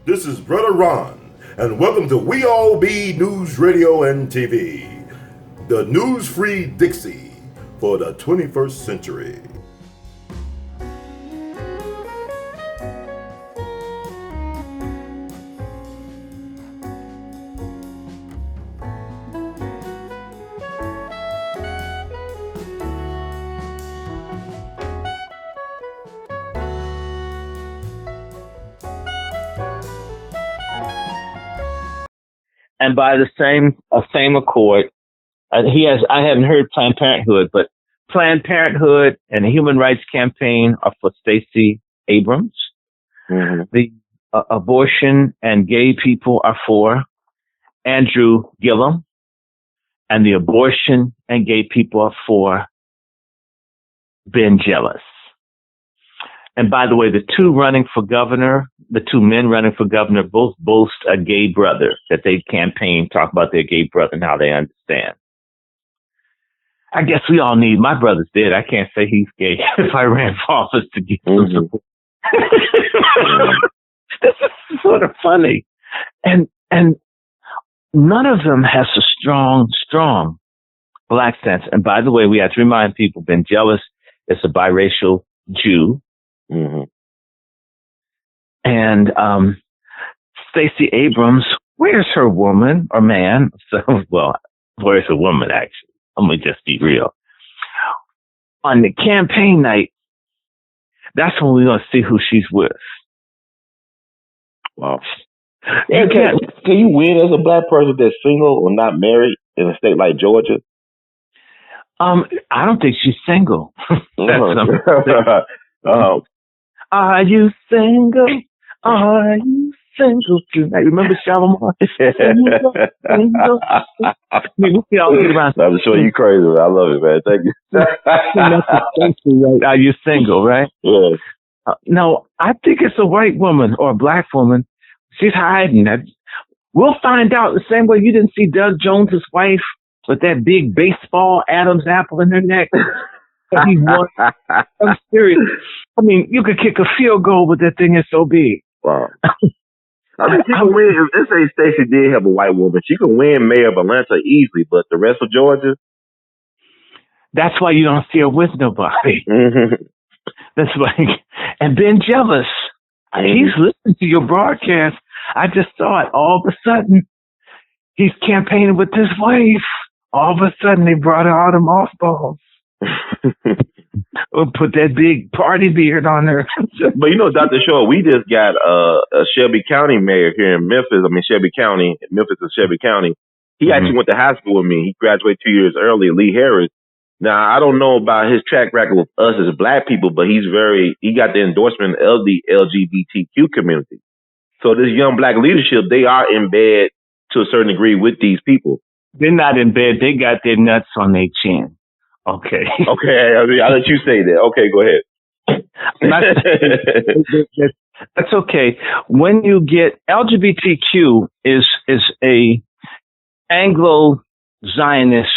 This is Brother Ron, and welcome to We All Be News Radio and TV, the news-free Dixie for the 21st century. And by the same accord, I haven't heard Planned Parenthood, but Planned Parenthood and the Human Rights Campaign are for Stacey Abrams. Mm-hmm. The abortion and gay people are for Andrew Gillum, and the abortion and gay people are for Ben Jealous. And by the way, the two men running for governor, both boast a gay brother that they campaign, talk about their gay brother and how they understand. I guess we all need, my brother's dead. I can't say he's gay if I ran for office to get some support. This is sort of funny. And none of them has a strong black sense. And by the way, we have to remind people, Ben Jealous is a biracial Jew. Mm-hmm. And Stacey Abrams, where's her woman or man? So, well, where's her woman, actually? I'm going to just be real. On the campaign night, that's when we're going to see who she's with. Wow. Can you win as a black person that's single or not married in a state like Georgia? I don't think she's single. Are you single? Are you single tonight? Remember Shalimar? I'm sure you crazy. I love it, man. Thank you. Are you single, right? Yeah. No, I think it's a white woman or a black woman. She's hiding. We'll find out the same way you didn't see Doug Jones's wife with that big baseball Adam's apple in her neck. He won. I'm serious. I mean, you could kick a field goal with that thing is so big. Wow. I mean, she can win. If this say Stacey did have a white woman, she can win mayor of Atlanta easily, but the rest of Georgia? That's why you don't see her with nobody. Mm-hmm. That's why. And Ben Jealous, he's listening to your broadcast. I just saw it. All of a sudden, he's campaigning with his wife. All of a sudden, they brought out him off balls. Or put that big party beard on her. But you know, Dr. Shaw, we just got a Shelby County mayor here in Memphis. I mean, Shelby County, Memphis and Shelby County. He actually went to high school with me. He graduated 2 years early, Lee Harris. Now, I don't know about his track record with us as black people, but he got the endorsement of the LGBTQ community. So this young black leadership, they are in bed to a certain degree with these people. They're not in bed. They got their nuts on their chin. Okay. Okay, I'll let you say that. Okay, go ahead. That's okay. When you get LGBTQ is a Anglo-Zionist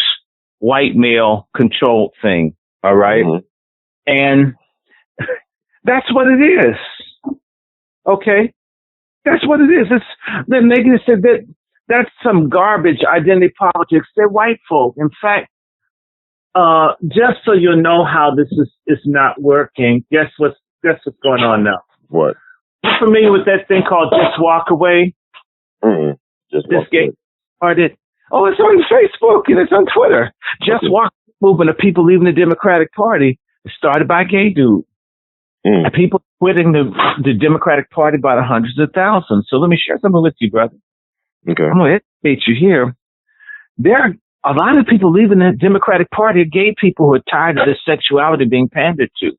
white male controlled thing, all right? Mm-hmm. And that's what it is. Okay? That's what it is. They're making it say that that's some garbage identity politics. They're white folk. In fact, just so you know how this is not working, guess what's going on now? What? You're familiar with that thing called Just Walk Away? Mm-hmm. Just this walk away. Started. Oh, it's on Facebook and it's on Twitter. Just Walk movement of people leaving the Democratic Party. It started by a gay dude. And people quitting the Democratic Party by the hundreds of thousands. So let me share something with you, brother. Okay. I'm going to educate you here. There are a lot of people leaving the Democratic Party are gay people who are tired of their sexuality being pandered to.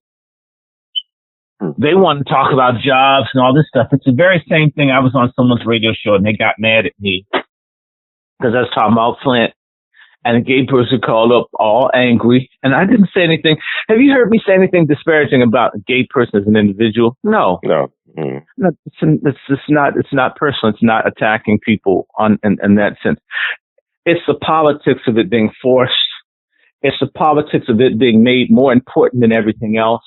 They want to talk about jobs and all this stuff. It's the very same thing. I was on someone's radio show and they got mad at me because I was talking about Flint, and a gay person called up all angry, and I didn't say anything. Have you heard me say anything disparaging about a gay person as an individual? No. No. No, it's not personal. It's not attacking people in that sense. It's the politics of it being forced. It's the politics of it being made more important than everything else.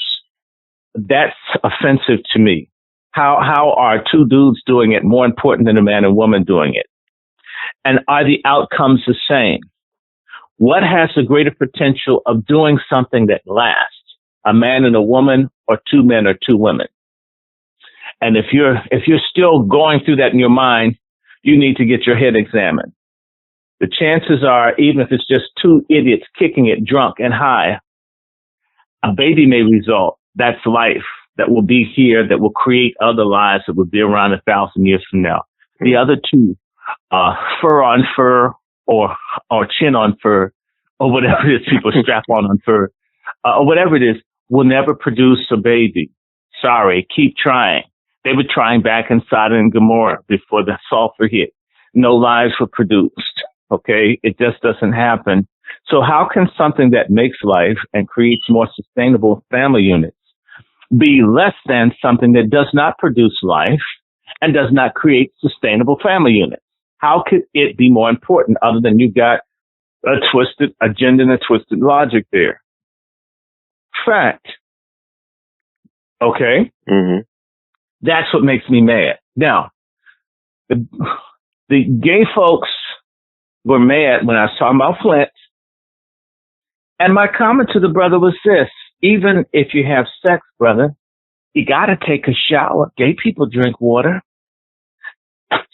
That's offensive to me. How are two dudes doing it more important than a man and woman doing it? And are the outcomes the same? What has the greater potential of doing something that lasts? A man and a woman, or two men or two women? And if you're still going through that in your mind, you need to get your head examined. The chances are, even if it's just two idiots kicking it drunk and high, a baby may result. That's life that will be here, that will create other lives that will be around 1,000 years from now. The other two, fur on fur or chin on fur, or whatever it is people strap on fur, or whatever it is, will never produce a baby. Sorry, keep trying. They were trying back in Sodom and Gomorrah before the sulfur hit. No lives were produced. Okay, it just doesn't happen. So how can something that makes life and creates more sustainable family units be less than something that does not produce life and does not create sustainable family units? How could it be more important other than you got a twisted agenda and a twisted logic there? Fact. Okay? Mm-hmm. That's what makes me mad. Now, the gay folks were mad when I was talking about Flint. And my comment to the brother was this: even if you have sex, brother, you got to take a shower. Gay people drink water.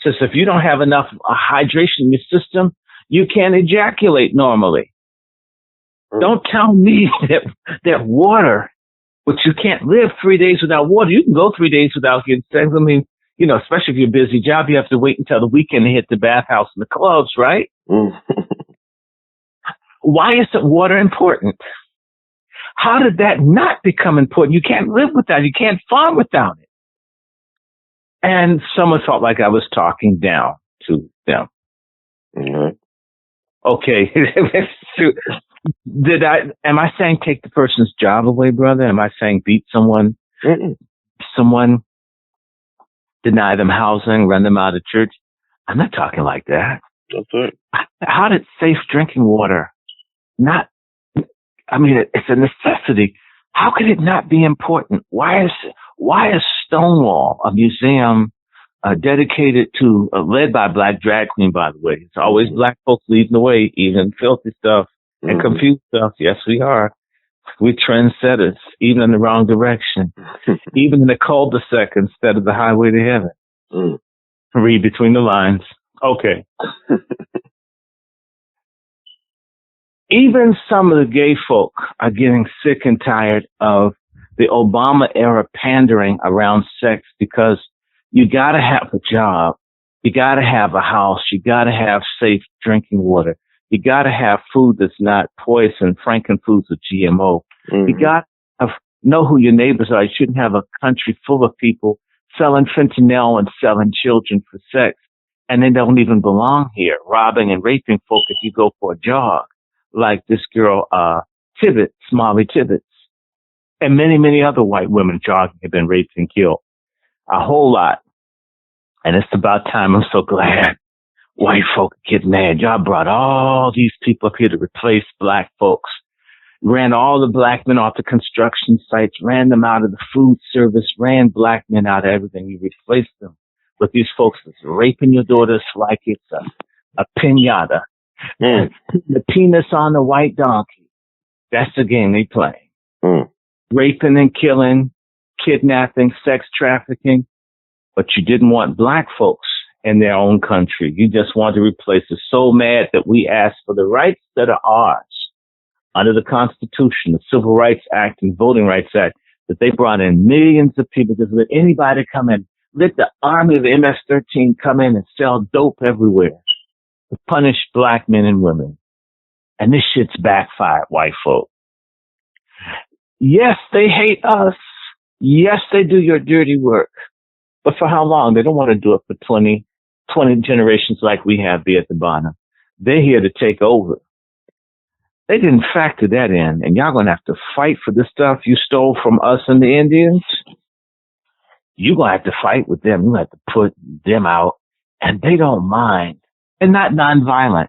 Says if you don't have enough hydration in your system, you can't ejaculate normally. Don't tell me that water, but you can't live 3 days without water. You can go 3 days without getting sex. I mean, you know, especially if you're a busy job, you have to wait until the weekend to hit the bathhouse and the clubs, right? Why isn't water important? How did that not become important? You can't live without it. You can't farm without it. And someone felt like I was talking down to them. Mm-hmm. Okay. Am I saying take the person's job away, brother? Am I saying beat someone? Mm-mm. Someone, deny them housing, run them out of church? I'm not talking like that. That's it. How did safe drinking water not, I mean, it's a necessity. How could it not be important? Why is Stonewall a museum dedicated to, led by a black drag queen, by the way? It's always black folks leading the way, even filthy stuff and confused stuff. Yes, we are. We're trendsetters, even in the wrong direction, even in the cul-de-sac instead of the highway to heaven. Read between the lines. Okay. Even some of the gay folk are getting sick and tired of the Obama era pandering around sex, because you got to have a job. You got to have a house. You got to have safe drinking water. You got to have food that's not poison, frankenfoods or GMO. You got to know who your neighbors are. You shouldn't have a country full of people selling fentanyl and selling children for sex, and they don't even belong here, robbing and raping folk if you go for a jog, like this girl, Tibbetts, Molly Tibbetts, and many, many other white women jogging have been raped and killed. A whole lot. And it's about time. I'm so glad white folk get mad. Y'all brought all these people up here to replace black folks. Ran all the black men off the construction sites, ran them out of the food service, ran black men out of everything. You replaced them with these folks that's raping your daughters like it's a pinata. The penis on the white donkey. That's the game they play. Raping and killing, kidnapping, sex trafficking. But you didn't want black folks in their own country. You just wanted to replace us. So mad that we asked for the rights that are ours under the Constitution, the Civil Rights Act and Voting Rights Act, that they brought in millions of people. Just let anybody come in. Let the army of the MS-13 come in and sell dope everywhere to punish black men and women. And this shit's backfired, white folk. Yes, they hate us. Yes, they do your dirty work. But for how long? They don't want to do it for 20 generations like we have be at the bottom. They're here to take over. They didn't factor that in. And y'all going to have to fight for the stuff you stole from us and the Indians. You're going to have to fight with them. You have to put them out. And they don't mind. They're not nonviolent.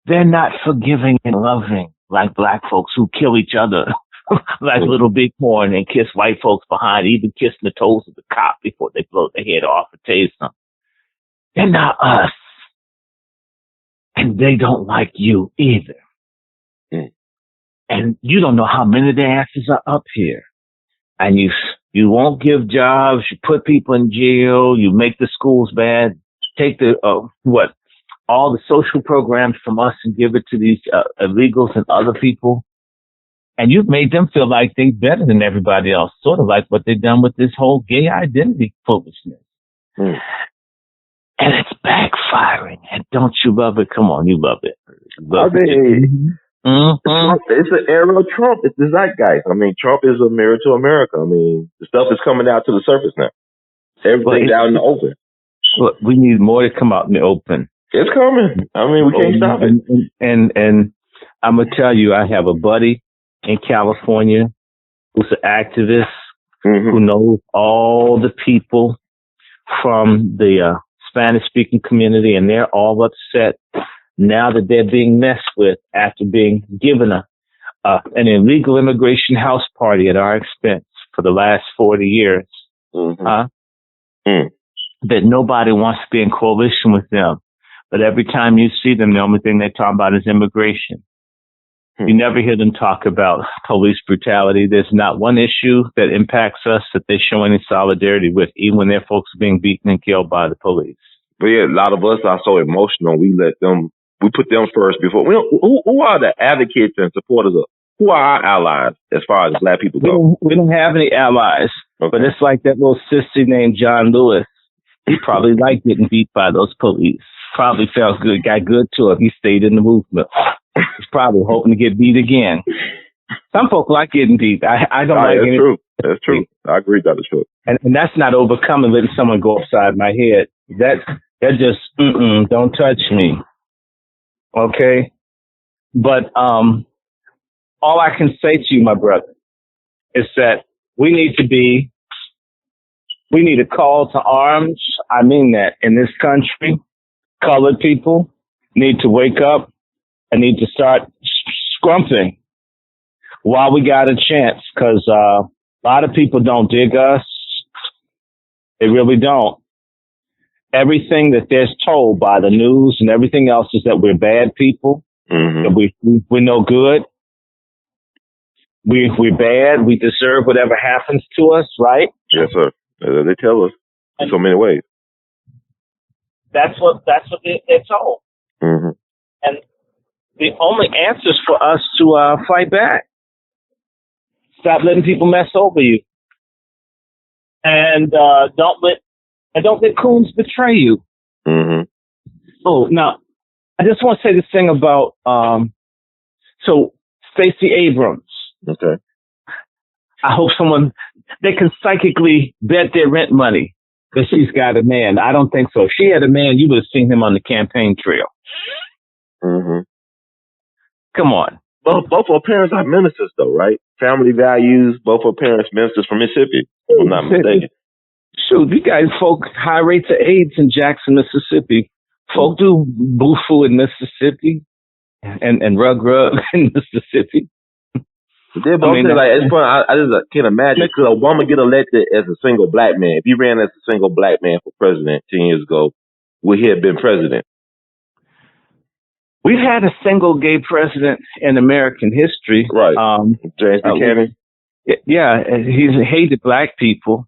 They're not forgiving and loving like black folks who kill each other like Little Bighorn and kiss white folks behind, even kissing the toes of the cop before they blow their head off or tase them. They're not us. And they don't like you either. Mm. And you don't know how many of their asses are up here. And you won't give jobs, you put people in jail, you make the schools bad, take the, all the social programs from us and give it to these illegals and other people. And you've made them feel like they're better than everybody else, sort of like what they've done with this whole gay identity foolishness. Mm. And it's backfiring. And don't you love it? Come on, you love it. It's an era of Trump. It's the zeitgeist. I mean, Trump is a mirror to America. I mean, the stuff is coming out to the surface now. Everything's out in the open. Look, we need more to come out in the open. It's coming. I mean, we can't stop it. And I'm going to tell you, I have a buddy in California who's an activist who knows all the people from the Spanish-speaking community, and they're all upset now that they're being messed with after being given an illegal immigration house party at our expense for the last 40 years. That nobody wants to be in coalition with them. But every time you see them, the only thing they talk about is immigration. You never hear them talk about police brutality. There's not one issue that impacts us that they show any solidarity with, even when their folks are being beaten and killed by the police. But yeah, a lot of us are so emotional. We put them first before. Who are the advocates and supporters of? Who are our allies as far as Black people go? We don't have any allies. Okay. But it's like that little sissy named John Lewis. He probably liked getting beat by those police. Probably felt good, got good to it. He stayed in the movement. He's probably hoping to get beat again. Some folk like getting beat. I don't like it. That's true. I agree that is true. And that's not overcoming letting someone go upside my head. That just, don't touch me. Okay? But all I can say to you, my brother, is that we need a call to arms. I mean that. In this country, colored people need to wake up and need to start scrumping while we got a chance, because a lot of people don't dig us. They really don't. Everything that they're told by the news and everything else is that we're bad people, that we're no good, we're bad, we deserve whatever happens to us, right? Yes, sir. They tell us in so many ways. That's what they're told. And the only answer is for us to fight back. Stop letting people mess over you, and don't let coons betray you. Oh, now I just want to say this thing about so Stacey Abrams. Okay. I hope they can psychically bet their rent money because she's got a man. I don't think so. If she had a man, you would have seen him on the campaign trail. Come on. Both her parents are ministers, though, right? Family values. Both her parents ministers from Mississippi, if I'm not mistaken. Shoot, you guys, folk, high rates of AIDS in Jackson, Mississippi. Folk do boo-foo in Mississippi and rug in Mississippi. It's fun. I just can't imagine. Could Obama get elected as a single black man? If he ran as a single black man for president 10 years ago, would he have been president? We've had a single gay president in American history. Right. James Buchanan. Yeah, he's hated black people.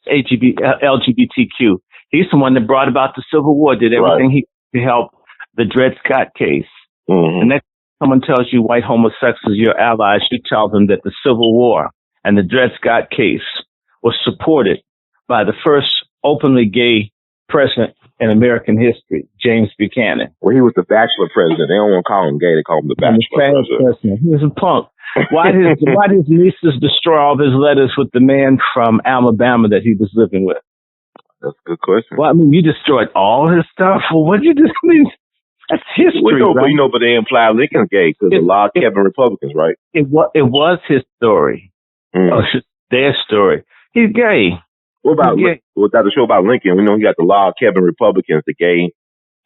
LGBTQ. He's the one that brought about the Civil War, did everything he could to help the Dred Scott case. And next time someone tells you white homosexuals are your allies, you tell them that the Civil War and the Dred Scott case was supported by the first openly gay president in American history, James Buchanan. Well, he was the bachelor president. They don't want to call him gay. They call him the bachelor president. He was a punk. Why did his nieces destroy all of his letters with the man from Alabama that he was living with? That's a good question. Well, I mean, you destroyed all his stuff. Well, what did you just mean? That's history, right? But they imply Lincoln's gay because the law kept Republicans, right? It was his story. Their story. He's gay. What about the show about Lincoln? We know he got the law Kevin Republicans, the gay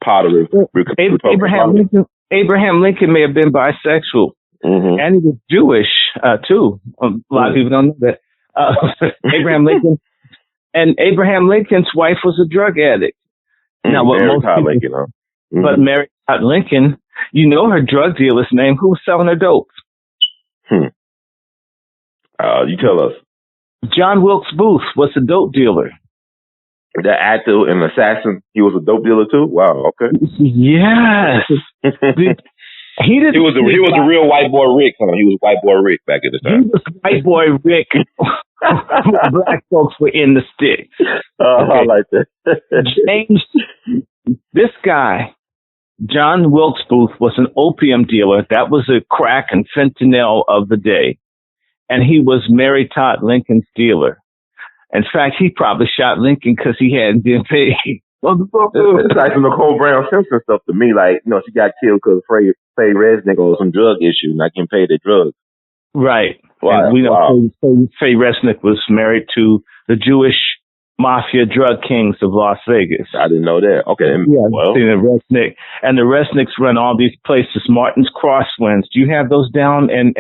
part of Republican. Abraham Lincoln may have been bisexual. And he was Jewish, too. A lot of people don't know that. Abraham Lincoln. And Abraham Lincoln's wife was a drug addict. Now, what Mary most Todd people, Lincoln, huh? but Mary Todd Lincoln, you know her drug dealer's name. Who was selling her dope? You tell us. John Wilkes Booth was a dope dealer. The actor and assassin, he was a dope dealer too? Wow, okay. Yes. He was a real white boy Rick, huh? He was white boy Rick back at the time. He was white boy Rick. Black folks were in the sticks. I like that. James, this guy, John Wilkes Booth, was an opium dealer. That was a crack and fentanyl of the day. And he was Mary Todd Lincoln's dealer. In fact, he probably shot Lincoln because he hadn't been paid. It's like some Nicole Brown Simpson stuff to me. Like, she got killed because Faye Resnick was some drug issue, not getting paid their drugs. Right. Wow. And we know Faye Resnick was married to the Jewish mafia drug kings of Las Vegas. I didn't know that. Okay. Resnick. And the Resnicks run all these places. Martin's Crosswinds. Do you have those down in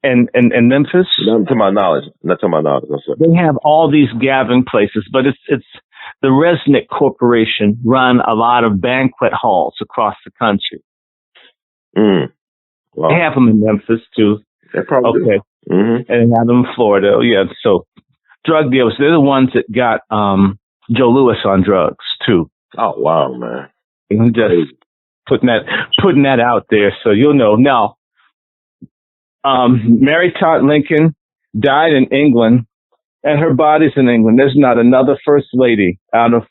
Memphis? Not to my knowledge. No, sir. They have all these gathering places, but it's the Resnick Corporation run a lot of banquet halls across the country. Wow. They have them in Memphis too. They probably do. And they have them in Florida. Yeah. So drug dealers, they're the ones that got Joe Louis on drugs too. Oh wow, man! And just putting that out there so you'll know. Now, Mary Todd Lincoln died in England, and her body's in England. There's not another first lady out of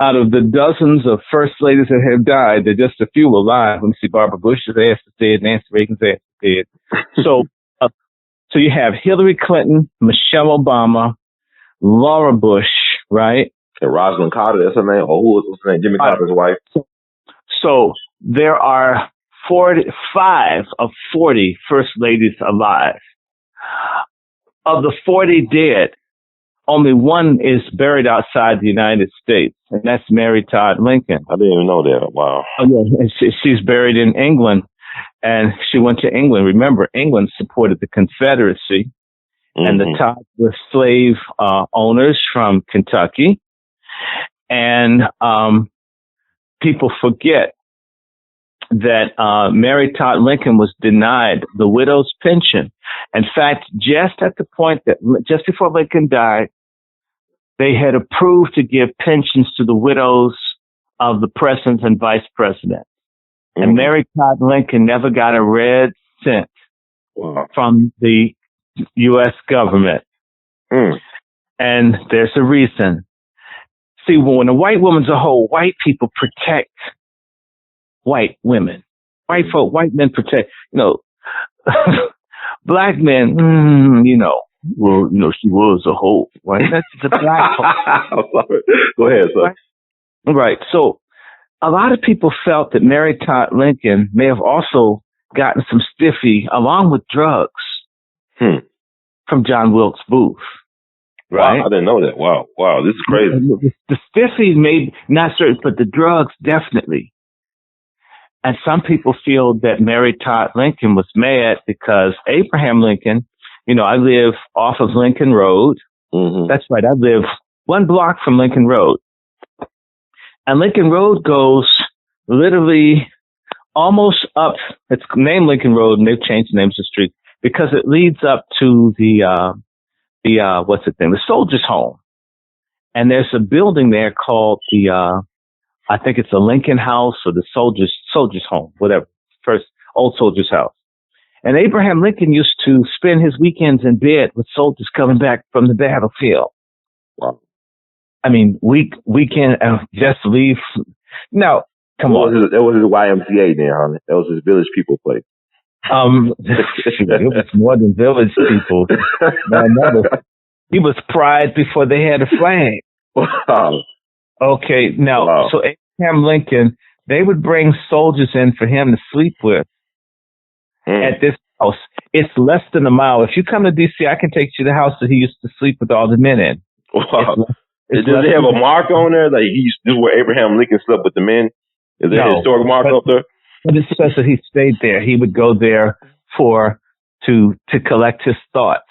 the dozens of first ladies that have died. There's just a few alive. Let me see. Barbara Bush's ass is dead. Nancy Reagan's ass is dead. So you have Hillary Clinton, Michelle Obama, Laura Bush, right? And Rosalind Carter, that's her name. Oh, what's her name? Jimmy Carter's wife. So there are 45 of 40 first ladies alive. Of the 40 dead, only one is buried outside the United States, and that's Mary Todd Lincoln. I didn't even know that. Wow. Oh, yeah. And she's buried in England, and she went to England. Remember, England supported the Confederacy, and the Todds were slave owners from Kentucky. And people forget that Mary Todd Lincoln was denied the widow's pension. In fact, just at the point that just before Lincoln died, they had approved to give pensions to the widows of the president and vice president. And Mary Todd Lincoln never got a red cent from the U.S. government. And there's a reason. See, when a white woman's a whole, white people protect white women. White men protect, black men, she was a hoe, right? That's the black folk. Go ahead, sir. Right. So a lot of people felt that Mary Todd Lincoln may have also gotten some stiffy along with drugs from John Wilkes Booth. Right? Wow, I didn't know that. Wow, this is crazy. The stiffy may not certain, but the drugs definitely. And some people feel that Mary Todd Lincoln was mad because Abraham Lincoln, I live off of Lincoln Road. That's right. I live one block from Lincoln Road. And Lincoln Road goes literally almost up. It's named Lincoln Road, and they've changed the names of the street because it leads up to the Soldiers' Home. And there's a building there called I think it's a Lincoln House or the Soldiers' Home, whatever, first old Soldiers' House. And Abraham Lincoln used to spend his weekends in bed with soldiers coming back from the battlefield. Wow. I mean, weekend just leave. No, come on. That was his YMCA there, honey. That was his village people place. It was more than village people. He was pride before they had a flag. Wow. Okay, now, So Abraham Lincoln, they would bring soldiers in for him to sleep with at this house. It's less than a mile. If you come to D.C., I can take you to the house that he used to sleep with all the men in. Wow. Does it have a mark on there? Like this is where Abraham Lincoln slept with the men? Is there a historic mark up there? But it says that he stayed there. He would go there to collect his thoughts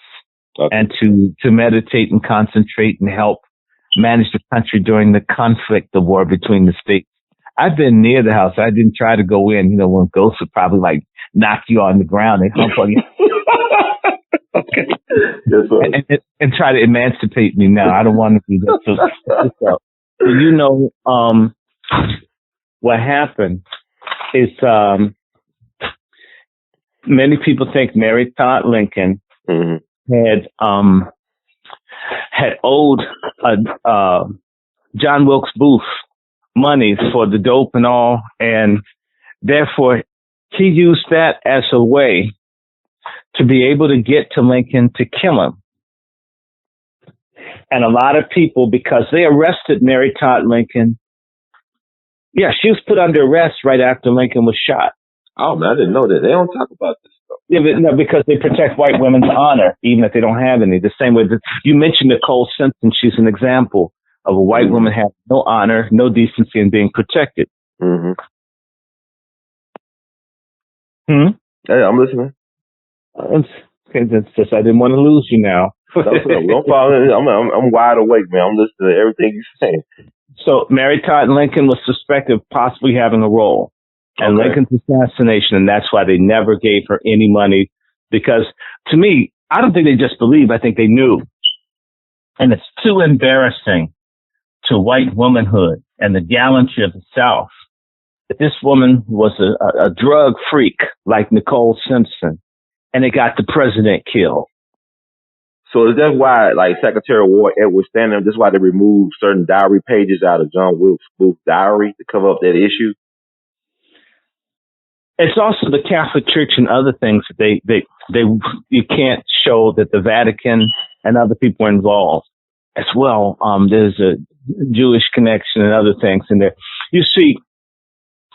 and to meditate and concentrate and help manage the country during the conflict, the war between the states. I've been near the house. I didn't try to go in. When ghosts would probably like knock you on the ground and hump on you. Okay. Yes, sir. And try to emancipate me now. I don't want to do that. So what happened is many people think Mary Todd Lincoln had owed John Wilkes Booth money for the dope and all, and therefore he used that as a way to be able to get to Lincoln to kill him. And a lot of people, because they arrested Mary Todd Lincoln, she was put under arrest right after Lincoln was shot. Oh man, I didn't know that. They don't talk about this stuff. Yeah, no, because they protect white women's honor, even if they don't have any. The same way that you mentioned Nicole Simpson, she's an example of a white woman having no honor, no decency, and being protected. Hey, I'm listening. Okay, that's just, I didn't want to lose you now. I'm wide awake, man. I'm listening to everything you're saying. So Mary Todd Lincoln was suspected of possibly having a role in Lincoln's assassination, and that's why they never gave her any money. Because to me, I don't think they just believed. I think they knew. And it's too embarrassing to white womanhood and the gallantry of the South that this woman was a drug freak like Nicole Simpson, and it got the president killed. So is that why, like Secretary of War Edward Stanton, that's why they removed certain diary pages out of John Wilkes Booth's diary to cover up that issue? It's also the Catholic Church and other things that they you can't show that the Vatican and other people are involved as well. There's a Jewish connection and other things in there. You see,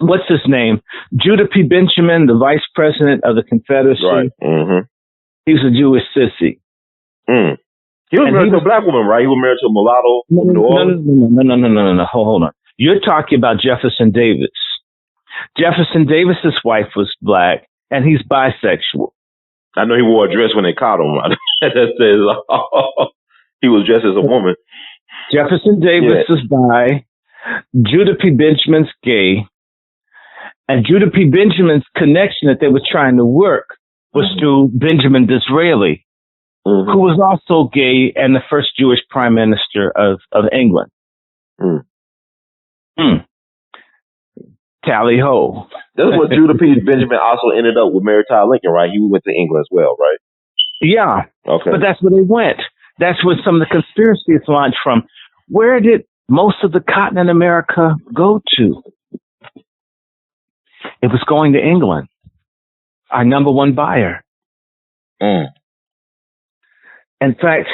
what's his name? Judah P. Benjamin, the vice president of the Confederacy. Right. Mm-hmm. He's a Jewish sissy. He was married to a black woman, right? He was married to a mulatto. No. Hold on. You're talking about Jefferson Davis. Jefferson Davis's wife was black, and he's bisexual. I know he wore a dress when they caught him. That says he was dressed as a woman. Jefferson Davis is bi. Judah P. Benjamin's gay. And Judah P. Benjamin's connection that they were trying to work was through Benjamin Disraeli, who was also gay and the first Jewish prime minister of England. Tally ho. That's what Judah P. Benjamin also ended up with Mary Todd Lincoln, right? He went to England as well, right? Yeah. Okay. But that's where they went. That's where some of the conspiracies launched from. Where did most of the cotton in America go to? It was going to England, our number one buyer. In fact,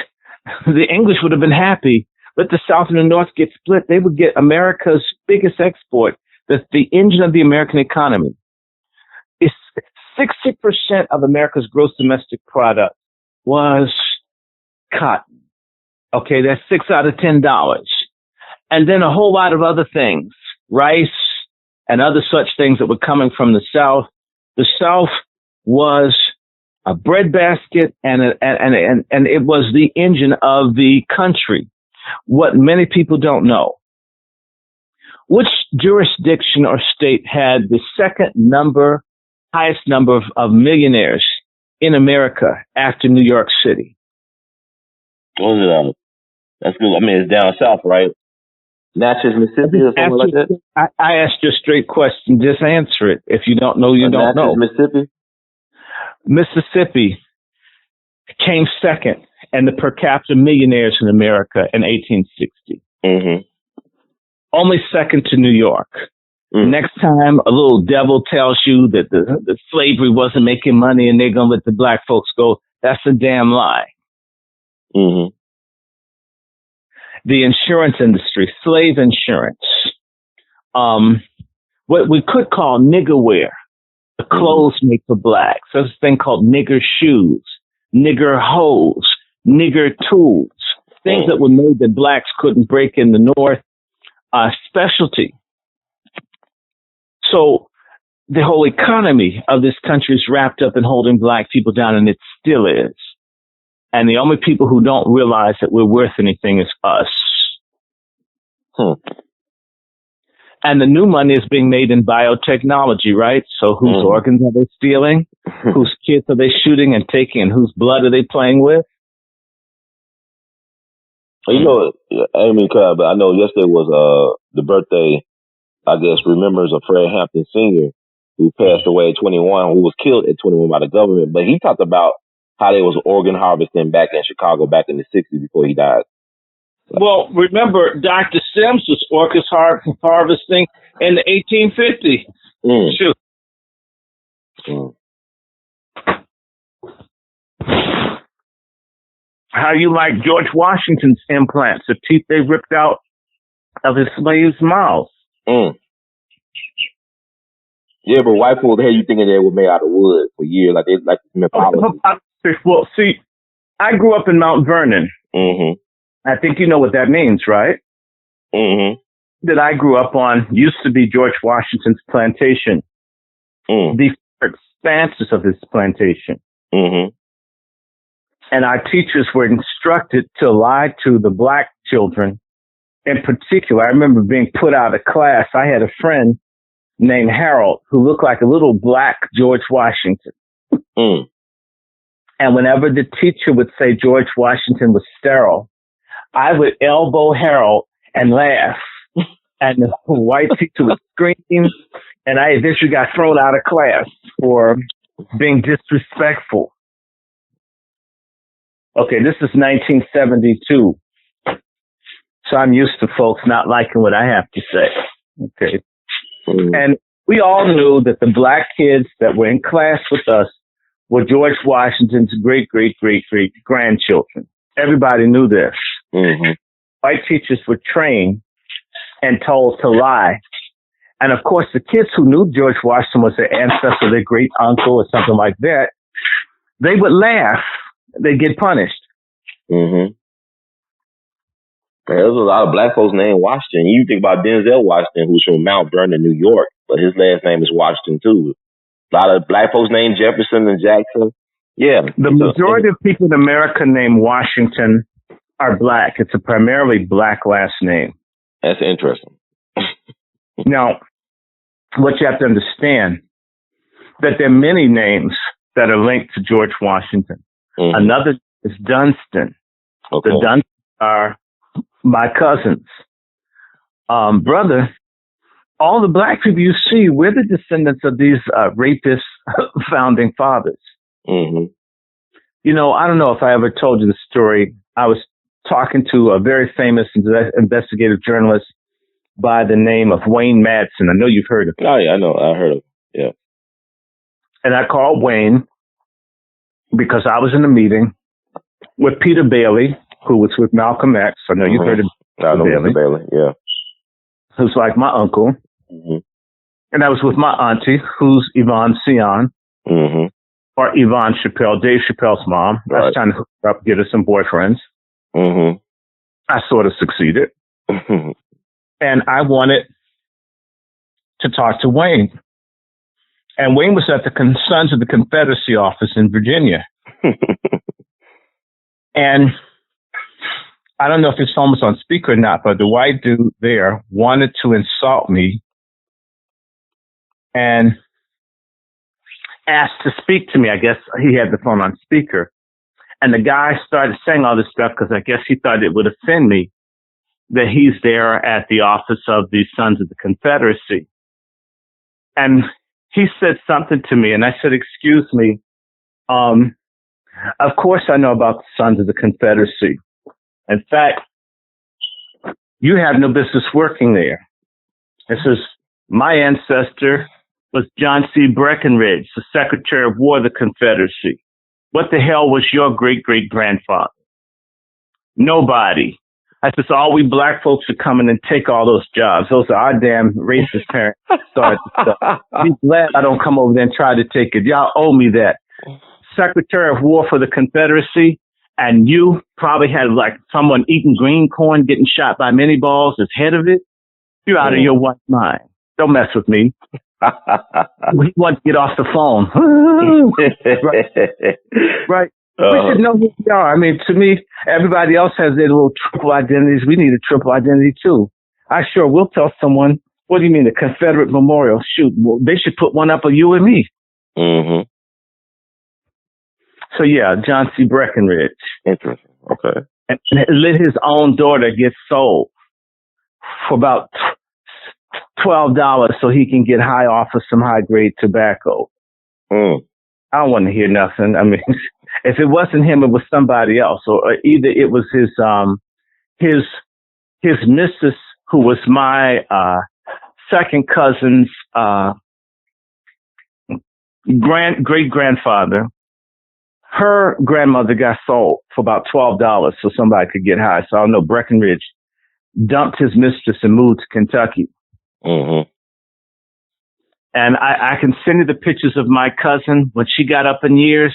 the English would have been happy. Let the South and the North get split. They would get America's biggest export. The engine of the American economy is 60% of America's gross domestic product was cotton. Okay, that's $6 out of $10. And then a whole lot of other things, rice and other such things that were coming from the South. The South was a breadbasket, and it was the engine of the country. What many people don't know: which jurisdiction or state had the highest number of millionaires in America after New York City? What was it? That's good. I mean, it's down south, right? Natchez, Mississippi, or something like that? I asked you a straight question. Just answer it. If you don't know, you don't know. Mississippi? Mississippi came second in the per capita millionaires in America in 1860. Only second to New York. Next time a little devil tells you that the slavery wasn't making money and they're going to let the black folks go, that's a damn lie. The insurance industry, slave insurance, what we could call nigger wear, the clothes made for blacks. There's a thing called nigger shoes, nigger hose, nigger tools, things that were made that blacks couldn't break in the North, specialty. So the whole economy of this country is wrapped up in holding black people down, and it still is. And the only people who don't realize that we're worth anything is us. And the new money is being made in biotechnology, right? So whose organs are they stealing? Whose kids are they shooting and taking? And whose blood are they playing with? You know, Amy, but I know yesterday was the birthday, I guess, remembers of Fred Hampton Sr., who passed away at 21, who was killed at 21 by the government. But he talked about how they was organ harvesting back in Chicago back in the 60s before he died. Well, remember, Dr. Sims was organ harvesting in the 1850s. Shoot. How you like George Washington's implants, the teeth they ripped out of his slaves' mouths? Yeah, but white people, the hell you thinking they were made out of wood for years, like they like mythology. Well, see, I grew up in Mount Vernon. I think you know what that means, right? That I grew up on used to be George Washington's plantation. The expanses of his plantation. And our teachers were instructed to lie to the black children. In particular, I remember being put out of class. I had a friend named Harold who looked like a little black George Washington. And whenever the teacher would say George Washington was sterile, I would elbow Harold and laugh. And the white teacher would scream. And I eventually got thrown out of class for being disrespectful. Okay, this is 1972. So I'm used to folks not liking what I have to say. Okay. And we all knew that the black kids that were in class with us were George Washington's great-great-great-great-grandchildren. Everybody knew this. White teachers were trained and told to lie. And of course, the kids who knew George Washington was their ancestor, their great uncle or something like that, they would laugh. They'd get punished. There's a lot of black folks named Washington. You think about Denzel Washington, who's from Mount Vernon, New York, but his last name is Washington too. A lot of black folks named Jefferson and Jackson. Yeah. The majority of people in America named Washington are black. It's a primarily black last name. That's interesting. Now, what you have to understand, that there are many names that are linked to George Washington. Another is Dunstan. The Dunstans are my cousins. Brother, all the black people you see, we're the descendants of these rapist founding fathers. You know, I don't know if I ever told you the story. I was talking to a very famous investigative journalist by the name of Wayne Madsen. I know you've heard of him. Oh, yeah, I know. I heard of him. Yeah. And I called Wayne because I was in a meeting with Peter Bailey, who was with Malcolm X. I know you've heard of Peter Bailey, yeah. Who's like my uncle. And I was with my auntie, who's Yvonne Sion, or Yvonne Chappelle, Dave Chappelle's mom. I was trying to hook her up, get her some boyfriends. I sort of succeeded. And I wanted to talk to Wayne. And Wayne was at the Sons of the Confederacy office in Virginia. And I don't know if his phone was on speaker or not, but the white dude there wanted to insult me and asked to speak to me. I guess he had the phone on speaker. And the guy started saying all this stuff because I guess he thought it would offend me that he's there at the office of the Sons of the Confederacy. And he said something to me, and I said, excuse me. Of course I know about the Sons of the Confederacy. In fact, you have no business working there. This is my ancestor was John C. Breckinridge, the Secretary of War of the Confederacy. What the hell was your great-great-grandfather? Nobody. I said, so all we black folks are coming and take all those jobs. Those are our damn racist parents. Be glad I don't come over there and try to take it. Y'all owe me that. Secretary of War for the Confederacy, and you probably had like someone eating green corn, getting shot by mini balls as head of it. You're out of your white mind. Don't mess with me. He wanted to get off the phone. Right. We should know who we are. I mean, to me, everybody else has their little triple identities. We need a triple identity too. I sure will tell someone, what do you mean, the Confederate memorial? Shoot, well, they should put one up of you and me. Mm-hmm. So yeah, John C. Breckinridge. Interesting. Okay. And let his own daughter get sold for about $12 so he can get high off of some high grade tobacco. Mm. I don't want to hear nothing. I mean, if it wasn't him, it was somebody else, or either it was his missus, who was my second cousin's great grandfather. Her grandmother got sold for about $12 so somebody could get high. So I don't know. Breckinridge dumped his mistress and moved to Kentucky. Mm-hmm. And I can send you the pictures of my cousin. When she got up in years,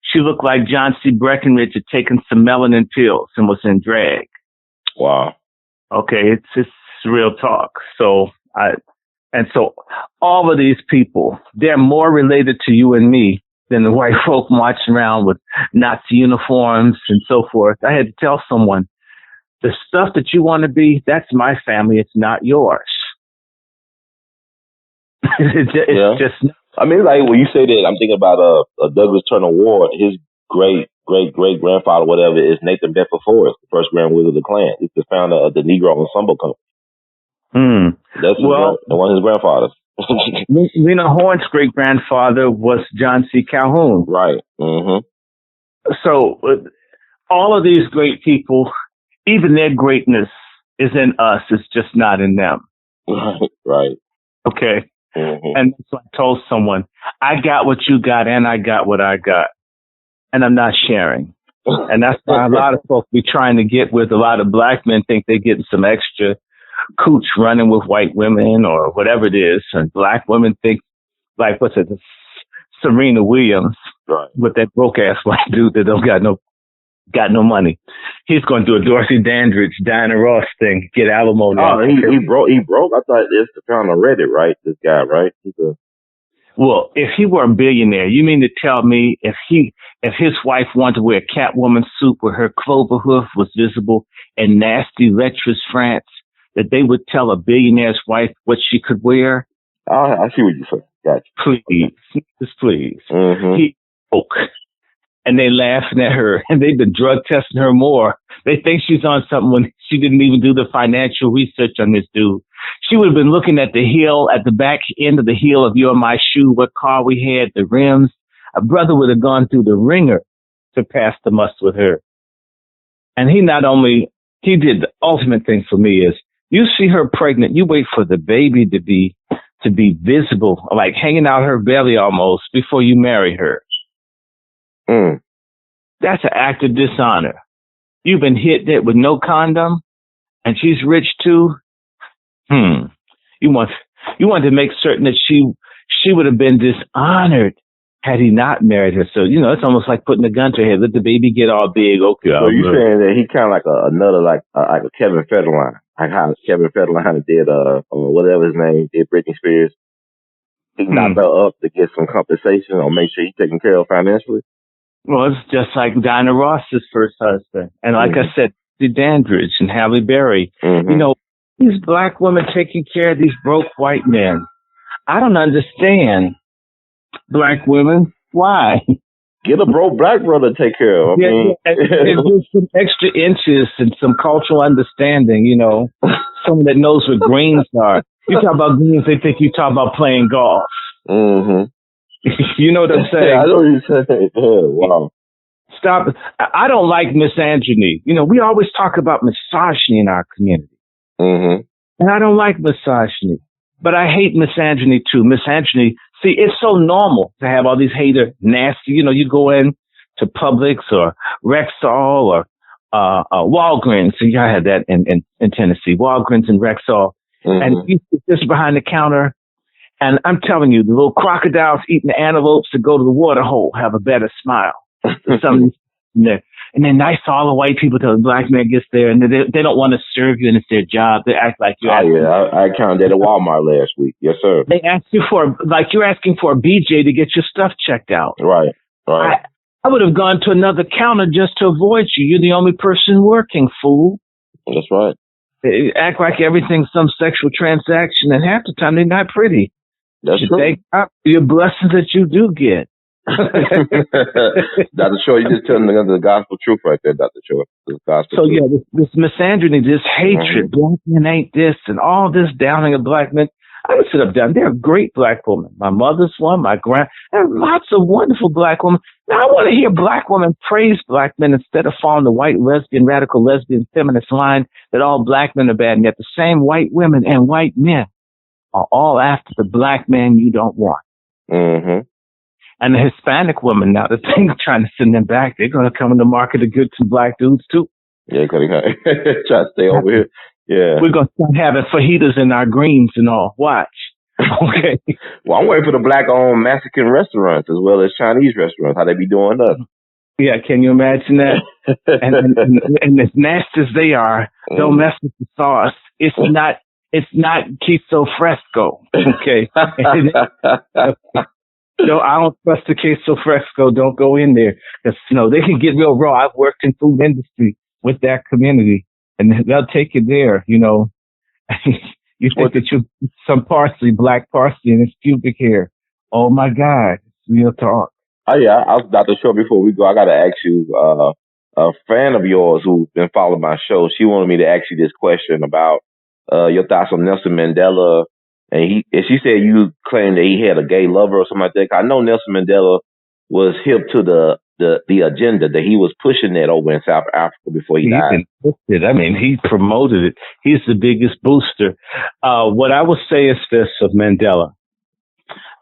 she looked like John C. Breckinridge had taken some melanin pills and was in drag. Wow. Okay, it's real talk. So all of these people, they're more related to you and me than the white folk marching around with Nazi uniforms and so forth. I had to tell someone, the stuff that you want to be, that's my family. It's not yours. it's just. I mean, like when you say that, I'm thinking about Douglas Turner Ward. His great grandfather, whatever, is Nathan Bedford Forrest, the first Grand Wizard of the Klan. He's the founder of the Negro Ensemble Company. That's one of his grandfathers. Lena Horne's great grandfather was John C. Calhoun. Right. Mm-hmm. So all of these great people, even their greatness is in us. It's just not in them. Right. Okay. Mm-hmm. And so I told someone, I got what you got and I got what I got. And I'm not sharing. And that's why a lot of folks be trying to get with. A lot of black men think they're getting some extra cooch running with white women or whatever it is. And black women think, like, what's it, Serena Williams, right, with that broke ass white dude that don't got no money. He's going to do a Dorothy Dandridge, Diana Ross thing, get alimony. Oh, he broke. I thought it's found on Reddit, right? This guy, right? Well, if he were a billionaire, you mean to tell me if his wife wanted to wear a Catwoman suit where her clover hoof was visible in nasty, lecherous France, that they would tell a billionaire's wife what she could wear? I see what you're saying. Gotcha. Please, just please. Mm-hmm. He broke. And they laughing at her, and they've been drug testing her more. They think she's on something when she didn't even do the financial research on this dude. She would have been looking at the heel, at the back end of the heel of your and my shoe, what car we had, the rims. A brother would have gone through the ringer to pass the must with her. And he did the ultimate thing for me is, you see her pregnant, you wait for the baby to be visible, like hanging out her belly almost before you marry her. Mm. That's an act of dishonor. You've been hit with no condom, and she's rich too. You want to make certain that she would have been dishonored had he not married her. So it's almost like putting a gun to her head. Let the baby get all big. Okay. So you saying that he kind of like another like a Kevin Federline, like how Kevin Federline did whatever his name did Britney Spears. He knocked her up to get some compensation or make sure he's taken care of financially. Well, it's just like Diana Ross's first husband. And like I said, the Dandridge and Halle Berry. Mm-hmm. These black women taking care of these broke white men. I don't understand black women. Why? Get a broke black brother to take care of. And with some extra inches and some cultural understanding, someone that knows what greens are. You talk about greens, they think you talk about playing golf. Mm-hmm. You know what I'm saying? I know what you're saying. Wow. Stop. I don't like misogyny. We always talk about misogyny in our community. Mm-hmm. And I don't like misogyny. But I hate misogyny too. Misogyny, see, it's so normal to have all these hater, nasty, you go in to Publix or Rexall or Walgreens. So I had that in Tennessee. Walgreens and Rexall. Mm-hmm. And you sit just behind the counter. And I'm telling you, the little crocodiles eating the antelopes to go to the water hole have a better smile. and they're nice to all the white people till the black man gets there, and they don't want to serve you, and it's their job. They act like you. Oh yeah, I counted that at Walmart last week. Yes, sir. They ask you for like you're asking for a BJ to get your stuff checked out. Right. I would have gone to another counter just to avoid you. You're the only person working, fool. That's right. They act like everything's some sexual transaction, and half the time they're not pretty. That's true. Thank God for your blessings that you do get. Dr. Short, you just telling the gospel truth right there, Dr. Short. So yeah, this misandry, this hatred, black men ain't this, and all this downing of black men. I would sit up down. They're great black women. My mother's one, my there are lots of wonderful black women. Now I want to hear black women praise black men instead of following the white lesbian, radical lesbian, feminist line that all black men are bad, and yet the same white women and white men are all after the black man you don't want. Mm-hmm. And the Hispanic women now, the thing trying to send them back, they're going to come in the market to get some black dudes too. Yeah, try to stay over here. Yeah. We're going to start having fajitas in our greens and all. Watch. Okay. Well, I'm waiting for the black-owned Mexican restaurants as well as Chinese restaurants, how they be doing us. Yeah, can you imagine that? and as nasty as they are, don't mess with the sauce. It's not queso fresco. Okay. No, I don't trust the queso fresco. Don't go in there. Because, they can get real raw. I've worked in food industry with that community, and they'll take you there, You think that you some parsley, black parsley, and it's pubic hair. Oh, my God. It's real talk. Oh, yeah. I was Dr. Short, before we go, I got to ask you, a fan of yours who's been following my show, she wanted me to ask you this question about your thoughts on Nelson Mandela. And she said you claimed that he had a gay lover or something like that. I know Nelson Mandela was hip to the agenda, that he was pushing that over in South Africa before he died. I mean, he promoted it. He's the biggest booster. What I will say is this of Mandela.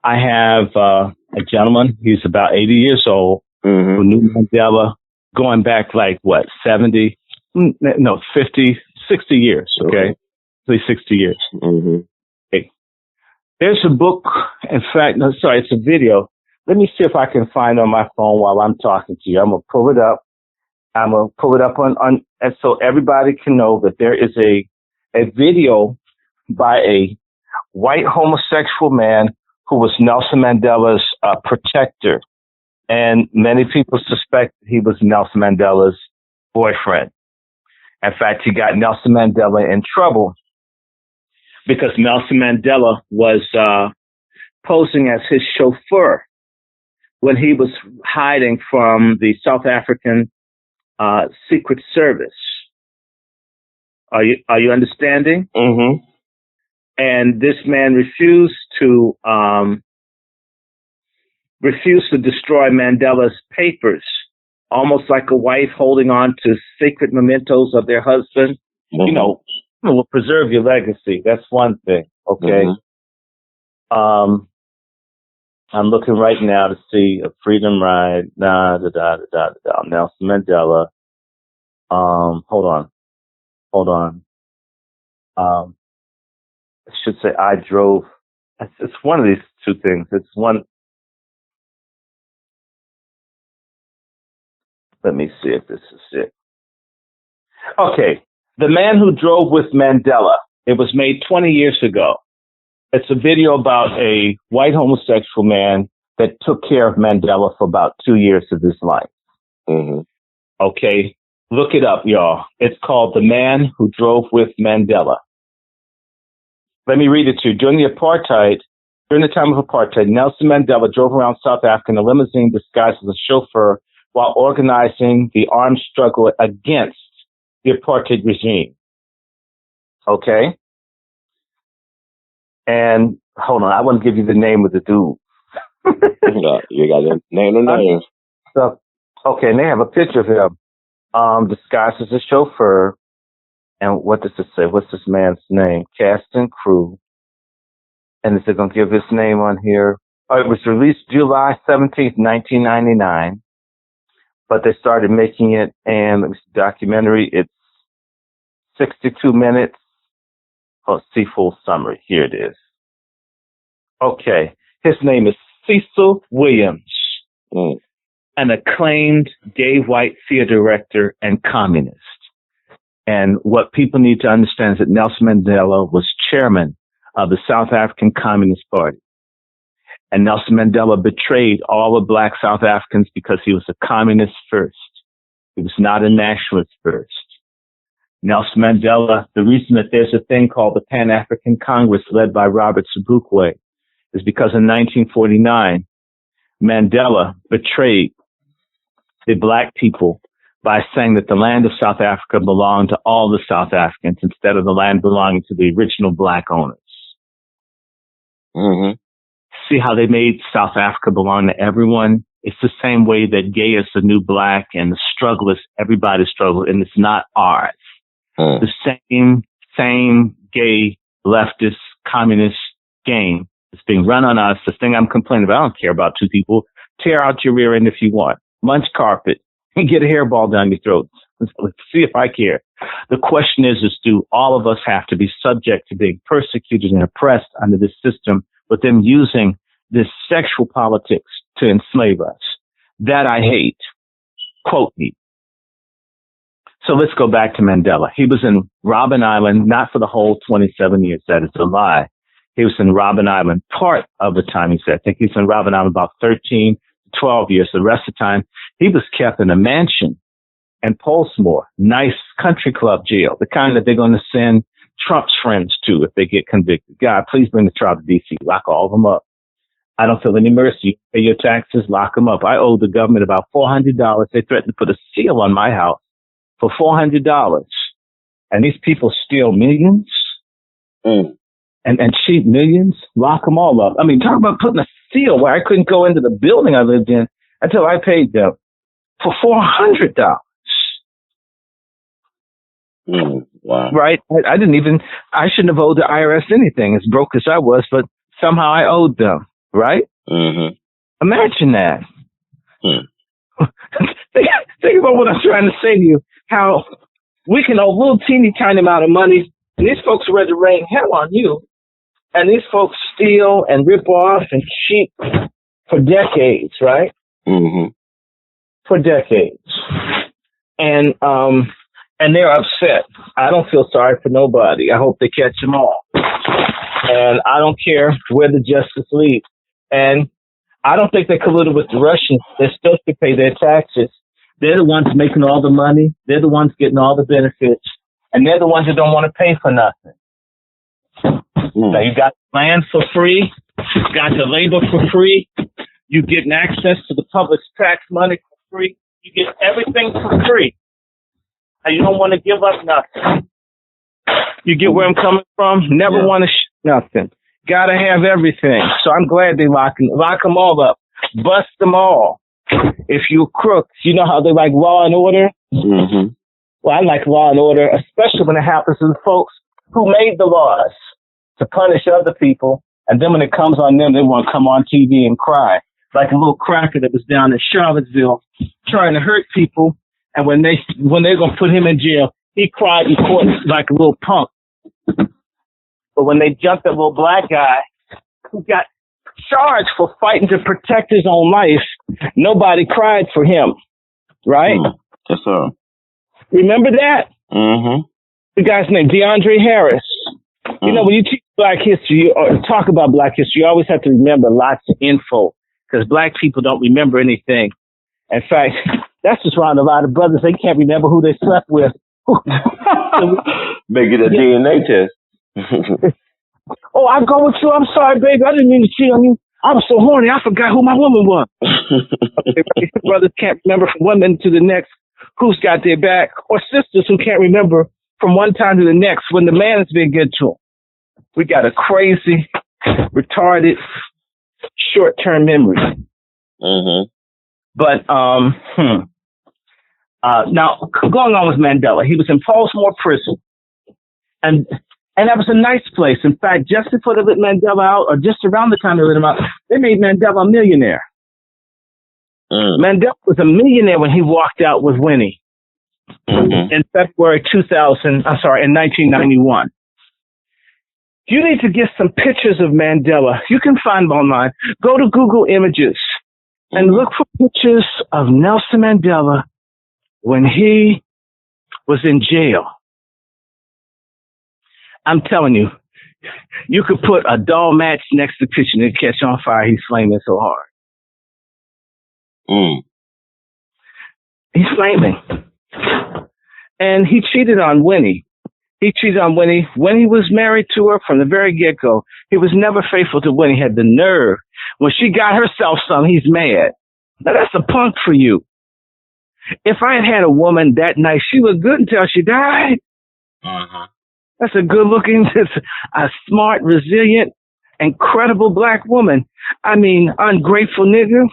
I have a gentleman, he's about 80 years old, who knew Mandela going back 70, no, 50, 60 years, okay? At least 60 years. Mm-hmm. Okay. There's a book, in fact, no, sorry, it's a video. Let me see if I can find on my phone while I'm talking to you. I'm going to pull it up. On and so everybody can know that there is a video by a white homosexual man who was Nelson Mandela's protector. And many people suspect he was Nelson Mandela's boyfriend. In fact, he got Nelson Mandela in trouble because Nelson Mandela was posing as his chauffeur when he was hiding from the South African Secret Service. Are you understanding? Mm-hmm. And this man refused to destroy Mandela's papers, almost like a wife holding on to secret mementos of their husband. Mm-hmm. Will preserve your legacy. That's one thing. Okay. Mm-hmm. I'm looking right now to see a Freedom Ride. Nelson Mandela. Hold on. I should say I drove. It's one of these two things. It's one. Let me see if this is it. Okay. The Man Who Drove with Mandela. It was made 20 years ago. It's a video about a white homosexual man that took care of Mandela for about 2 years of his life. Mm-hmm. Okay. Look it up, y'all. It's called The Man Who Drove with Mandela. Let me read it to you. During the time of apartheid, Nelson Mandela drove around South Africa in a limousine disguised as a chauffeur while organizing the armed struggle against the apartheid regime. Okay? And hold on, I want to give you the name of the dude. You got to name the names. Okay, and they have a picture of him disguised as a chauffeur. And what does it say? What's this man's name? Cast and crew. And is it going to give his name on here? Oh, it was released July 17th, 1999. But they started making it, and it's a documentary. It's 62 minutes. Oh, see full summary. Here it is. Okay. His name is Cecil Williams. an acclaimed gay white theater director and communist. And what people need to understand is that Nelson Mandela was chairman of the South African Communist Party. And Nelson Mandela betrayed all the black South Africans because he was a communist first. He was not a nationalist first. Nelson Mandela, the reason that there's a thing called the Pan-African Congress led by Robert Sobukwe is because in 1949, Mandela betrayed the black people by saying that the land of South Africa belonged to all the South Africans instead of the land belonging to the original black owners. Mm-hmm. See how they made South Africa belong to everyone? It's the same way that gay is the new black and the struggle is everybody's struggle, and it's not ours. The same gay, leftist, communist game is being run on us. The thing I'm complaining about, I don't care about two people. Tear out your rear end if you want. Munch carpet and get a hairball down your throat. Let's see if I care. The question is do all of us have to be subject to being persecuted and oppressed under this system, but them using this sexual politics to enslave us? That I hate. Quote me. So let's go back to Mandela. He was in Robben Island, not for the whole 27 years. That is a lie. He was in Robben Island part of the time, he said. I think he was in Robben Island about 13 to 12 years. The rest of the time, he was kept in a mansion in Portsmouth, nice country club jail, the kind that they're going to send Trump's friends to if they get convicted. God, please bring the trial to D.C. Lock all of them up. I don't feel any mercy. Pay your taxes, lock them up. I owe the government about $400. They threatened to put a seal on my house for $400. And these people steal millions and cheat millions. Lock them all up. I mean, talk about putting a seal where I couldn't go into the building I lived in until I paid them for $400. Wow. Right? I shouldn't have owed the IRS anything, as broke as I was, but somehow I owed them. Right? Mm-hmm. Imagine that. Think about what I'm trying to say to you. How we can owe a little teeny tiny amount of money, and these folks are ready to rain hell on you. And these folks steal and rip off and cheat for decades, right? Mm-hmm. For decades. And they're upset. I don't feel sorry for nobody. I hope they catch them all. And I don't care where the justice leads. And I don't think they colluded with the Russians. They're still to pay their taxes. They're the ones making all the money. They're the ones getting all the benefits. And they're the ones that don't want to pay for nothing. Now, you got land for free. You got the labor for free. You getting access to the public's tax money for free. You get everything for free. And you don't want to give up nothing. You get where I'm coming from? Never want to nothing. Got to have everything. So I'm glad they lock them all up. Bust them all. If you crooks, you know how they like law and order? Mm-hmm. Well, I like law and order, especially when it happens to the folks who made the laws to punish other people. And then when it comes on them, they want to come on TV and cry. Like a little cracker that was down in Charlottesville trying to hurt people. And when they're going to put him in jail, he cried in court like a little punk. But when they jumped that little black guy who got charged for fighting to protect his own life, nobody cried for him, right? Yes, sir. Remember that? Mm-hmm. The guy's name, DeAndre Harris. You know, when you teach black history or talk about black history, you always have to remember lots of info because black people don't remember anything. In fact, that's just around a lot of brothers. They can't remember who they slept with. Make it a DNA test. Oh, I go with you. I'm sorry, baby. I didn't mean to cheat on you. I was so horny, I forgot who my woman was. Okay, brothers can't remember from one minute to the next who's got their back, or sisters who can't remember from one time to the next when the man has been good to them. We got a crazy, retarded, short-term memory. Mm-hmm. But now going on with Mandela, he was in Portsmouth prison, and that was a nice place. In fact, just before they let Mandela out, or just around the time they let him out, they made Mandela a millionaire. Mandela was a millionaire when he walked out with Winnie in February 1991. You need to get some pictures of Mandela. You can find them online. Go to Google Images and look for pictures of Nelson Mandela when he was in jail. I'm telling you, you could put a dull match next to the picture and it'd catch on fire. He's flaming so hard. He's flaming. And he cheated on Winnie. He cheated on Winnie when he was married to her from the very get-go. He was never faithful to Winnie. He had the nerve. When she got herself some, he's mad. Now, that's a punk for you. If I had had a woman that night, she looked good until she died. That's a good-looking, a smart, resilient, incredible black woman. I mean, ungrateful nigga.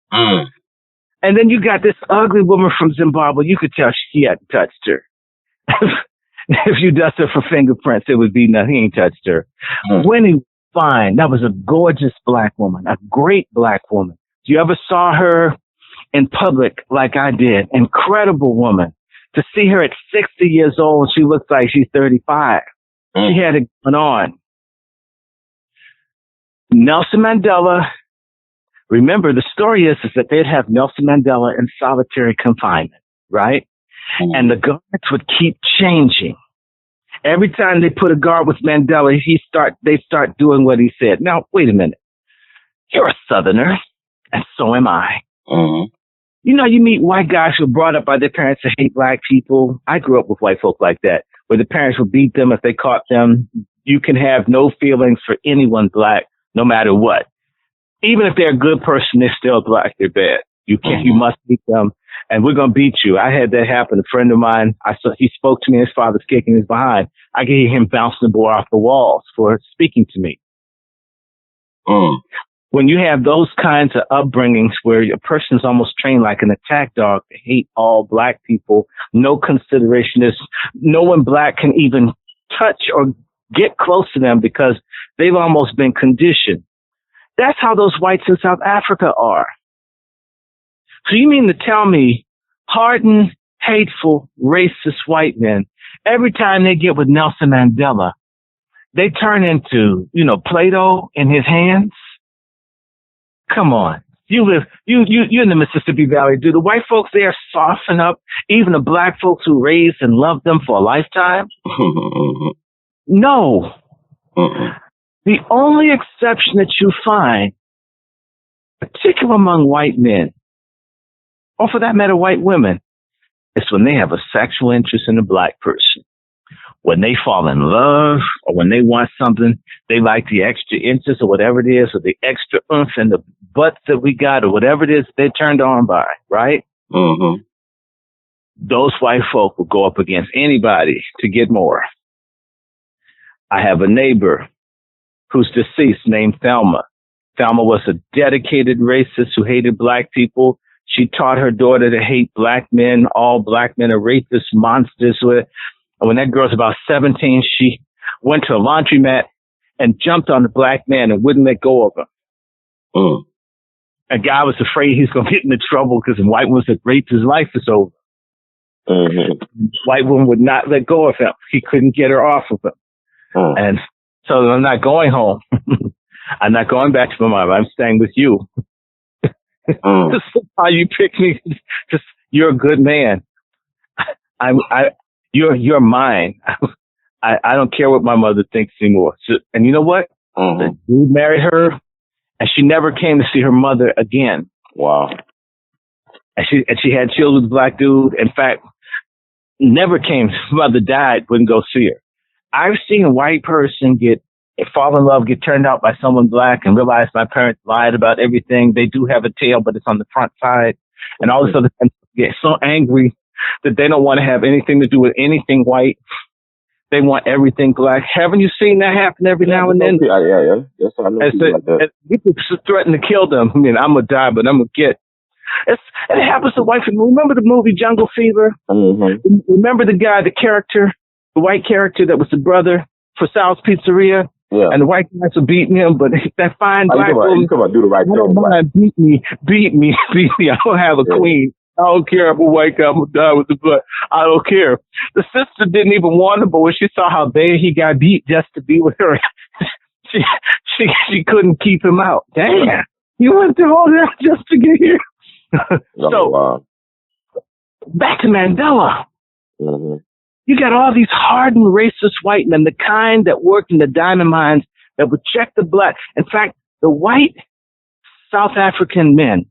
And then you got this ugly woman from Zimbabwe. You could tell she hadn't touched her. If you dust her for fingerprints, it would be nothing. He ain't touched her. Winnie, fine. That was a gorgeous black woman, a great black woman. You ever saw her in public like I did? Incredible woman. To see her at 60 years old, she looks like she's 35. She had it going on. Nelson Mandela, remember, the story is that they'd have Nelson Mandela in solitary confinement, right? And the guards would keep changing. Every time they put a guard with Mandela, they start doing what he said. Now, wait a minute. You're a Southerner, and so am I. You know, you meet white guys who were brought up by their parents to hate black people. I grew up with white folk like that, where the parents would beat them if they caught them. You can have no feelings for anyone black, no matter what. Even if they're a good person, they're still black. They're bad. You can't. You must beat them, and we're gonna beat you. I had that happen. A friend of mine, he spoke to me. His father's kicking his behind. I could hear him bouncing the boy off the walls for speaking to me. When you have those kinds of upbringings where a person is almost trained like an attack dog to hate all black people, no consideration is, no one black can even touch or get close to them because they've almost been conditioned. That's how those whites in South Africa are. So you mean to tell me hardened, hateful, racist white men, every time they get with Nelson Mandela, they turn into, Play-Doh in his hands? Come on. You're in the Mississippi Valley. Do the white folks there soften up even the black folks who raised and loved them for a lifetime? No. The only exception that you find, particularly among white men, or for that matter, white women, is when they have a sexual interest in a black person. When they fall in love or when they want something, they like the extra inches or whatever it is, or the extra oomph in the butts that we got or whatever it is they're turned on by, right? Those white folk will go up against anybody to get more. I have a neighbor who's deceased named Thelma. Thelma was a dedicated racist who hated black people. She taught her daughter to hate black men. All black men are racist monsters. And when that girl was about 17, she went to a laundromat and jumped on the black man and wouldn't let go of him. A guy was afraid he was going to get into trouble because the white woman said, raped, his life is over. White woman would not let go of him. He couldn't get her off of him. And so I'm not going home. I'm not going back to my mom. I'm staying with you. This is how you pick me. Just, you're a good man. You're mine. I don't care what my mother thinks anymore. So, and you know what? The dude married her, and she never came to see her mother again. Wow. And she had children with a black dude. In fact, never came. Mother died, wouldn't go see her. I've seen a white person fall in love, get turned out by someone black, and realize my parents lied about everything. They do have a tail, but it's on the front side. And all this other things get so angry that they don't want to have anything to do with anything white. They want everything black. Haven't you seen that happen every now and then? Yeah. Yes, I know people like that. People threaten to kill them. I mean, I'm going to die, but I'm going to get. It happens to white people. Remember the movie Jungle Fever? Remember the guy, the white character that was the brother for Sal's Pizzeria? Yeah. And the white guys were beating him, but that fine black woman, you come on, do the right thing. I don't mind, beat me. I don't have a queen. I don't care. I'm a white guy. I'm going to die with the blood. I don't care. The sister didn't even want him, but when she saw how bad he got beat just to be with her, she couldn't keep him out. Damn. You went through all that just to get here. So, wow. back to Mandela. Mm-hmm. You got all these hardened racist white men, the kind that worked in the diamond mines that would check the black. In fact, the white South African men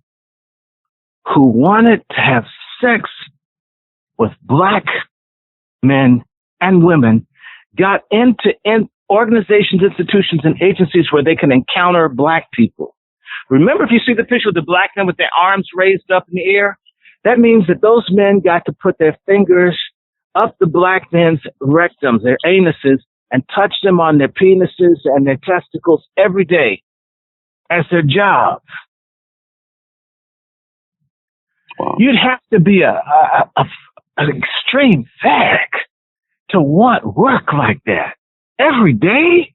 who wanted to have sex with black men and women got into organizations, institutions, and agencies where they can encounter black people. Remember, if you see the picture of the black men with their arms raised up in the air, that means that those men got to put their fingers up the black men's rectums, their anuses, and touch them on their penises and their testicles every day as their job. Wow. You'd have to be an extreme fag to want work like that every day.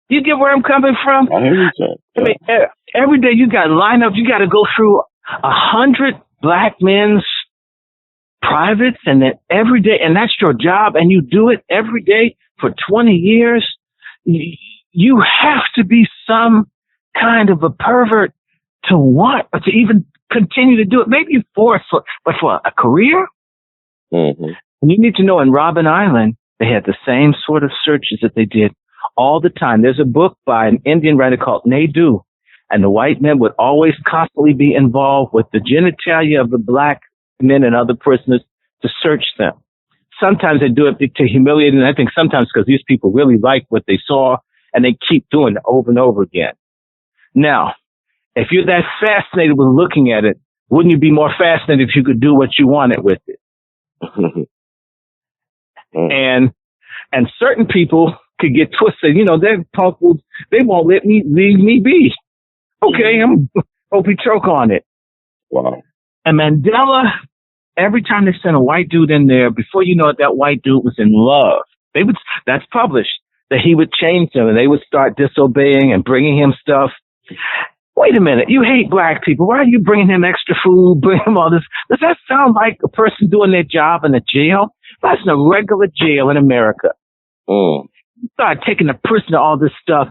You get where I'm coming from? I hear you, sir. I mean, every day you got to line up. You got to go through 100 black men's privates, and then every day, and that's your job, and you do it every day for 20 years. You have to be some kind of a pervert to want or to even continue to do it. Maybe but for a career. Mm-hmm. And you need to know, in Robben Island, they had the same sort of searches that they did all the time. There's a book by an Indian writer called Naidu, and the white men would always constantly be involved with the genitalia of the black men and other prisoners to search them. Sometimes they do it to humiliate, and I think sometimes because these people really like what they saw, and they keep doing it over and over again. Now, if you're that fascinated with looking at it, wouldn't you be more fascinated if you could do what you wanted with it? And certain people could get twisted. You know, they're punkles. They won't leave me be. Okay, hope you choke on it. Wow. And Mandela, every time they sent a white dude in there, before you know it, that white dude was in love. That's published, that he would change them, and they would start disobeying and bringing him stuff. Wait a minute, you hate black people. Why are you bringing him extra food, bringing him all this? Does that sound like a person doing their job in a jail? That's in a regular jail in America. You start taking a prisoner, all this stuff.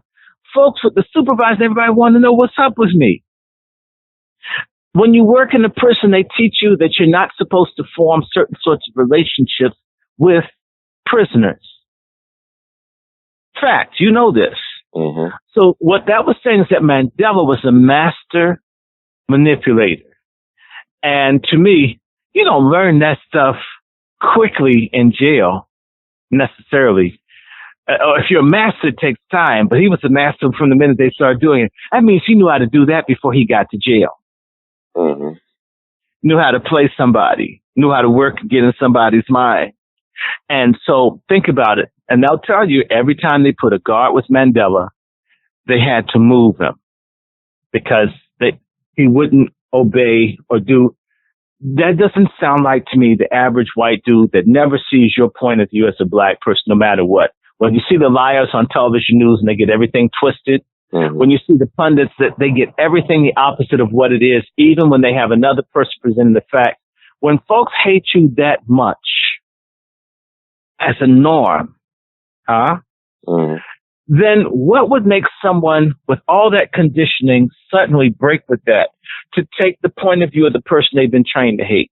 Folks with the supervisor, everybody want to know what's up with me. When you work in a prison, they teach you that you're not supposed to form certain sorts of relationships with prisoners. Fact, you know this. Mm-hmm. So what that was saying is that Mandela was a master manipulator. And to me, you don't learn that stuff quickly in jail, necessarily. Or if you're a master, it takes time. But he was a master from the minute they started doing it. That means he knew how to do that before he got to jail. Mm-hmm. Knew how to play somebody. Knew how to work and get in somebody's mind. And so think about it. And they'll tell you every time they put a guard with Mandela, they had to move him because he wouldn't obey or do. That doesn't sound like to me the average white dude that never sees your point of view as a black person, no matter what. When you see the liars on television news and they get everything twisted, when you see the pundits that they get everything the opposite of what it is, even when they have another person presenting the fact. When folks hate you that much as a norm, then what would make someone with all that conditioning suddenly break with that to take the point of view of the person they've been trained to hate?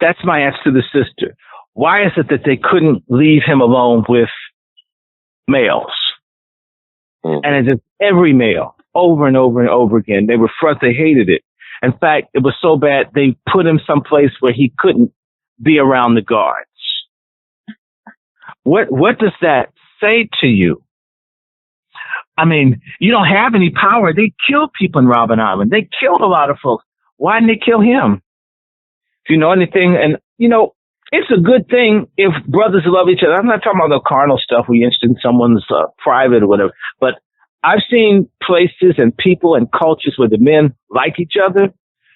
That's my answer to the sister. Why is it that they couldn't leave him alone with males? And it's just every male, over and over and over again. They were they hated it. In fact, it was so bad, they put him someplace where he couldn't be around the guards. What does that say to you? I mean, you don't have any power. They killed people in Robben Island. They killed a lot of folks. Why didn't they kill him? Do you know anything? And, you know, it's a good thing if brothers love each other. I'm not talking about the carnal stuff where you're interested in someone's private or whatever. But I've seen places and people and cultures where the men like each other.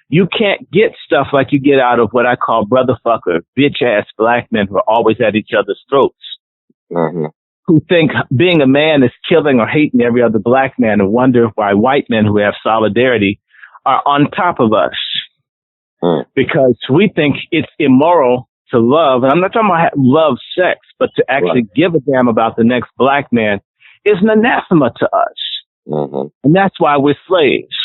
You can't get stuff like you get out of what I call brotherfucker, bitch-ass black men who are always at each other's throats. Who think being a man is killing or hating every other black man and wonder why white men who have solidarity are on top of us. Because we think it's immoral to love, and I'm not talking about love sex, but to actually give a damn about the next black man is an anathema to us. Mm-hmm. And that's why we're slaves.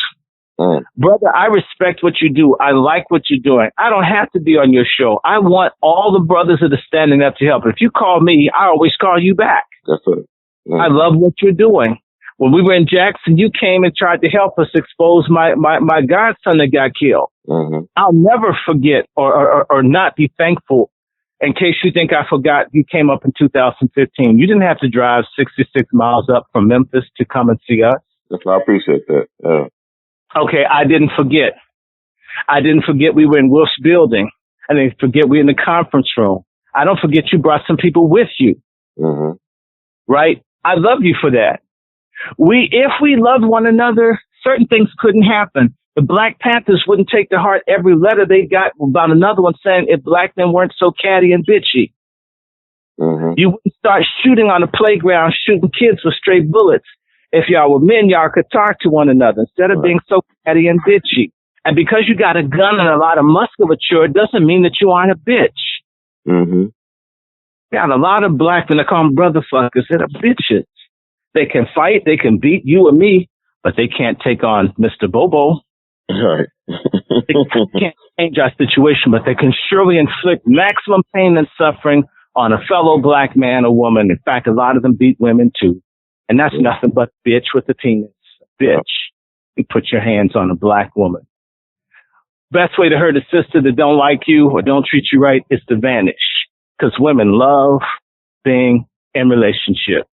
Mm. Brother, I respect what you do. I like what you're doing. I don't have to be on your show. I want all the brothers that are standing up to help. If you call me, I always call you back. That's it. Mm. I love what you're doing. When we were in Jackson, you came and tried to help us expose my godson that got killed. Mm-hmm. I'll never forget or not be thankful. In case you think I forgot, you came up in 2015. You didn't have to drive 66 miles up from Memphis to come and see us. I appreciate that. Yeah. Okay, I didn't forget. I didn't forget we were in Wolf's building. I didn't forget we were in the conference room. I don't forget you brought some people with you. Mm-hmm. Right? I love you for that. If we loved one another, certain things couldn't happen. The Black Panthers wouldn't take to heart every letter they got about another one saying if black men weren't so catty and bitchy. Mm-hmm. You wouldn't start shooting on the playground, shooting kids with stray bullets. If y'all were men, y'all could talk to one another instead of being so catty and bitchy. And because you got a gun and a lot of musculature, it doesn't mean that you aren't a bitch. Mm-hmm. Got a lot of black men that call them brother fuckers that are bitches. They can fight, they can beat you or me, but they can't take on Mr. Bobo. Right. They can't change our situation, but they can surely inflict maximum pain and suffering on a fellow black man or woman. In fact, a lot of them beat women too. And that's nothing but bitch with a penis. Bitch. You put your hands on a black woman. Best way to hurt a sister that don't like you or don't treat you right is to vanish. Because women love being in relationship.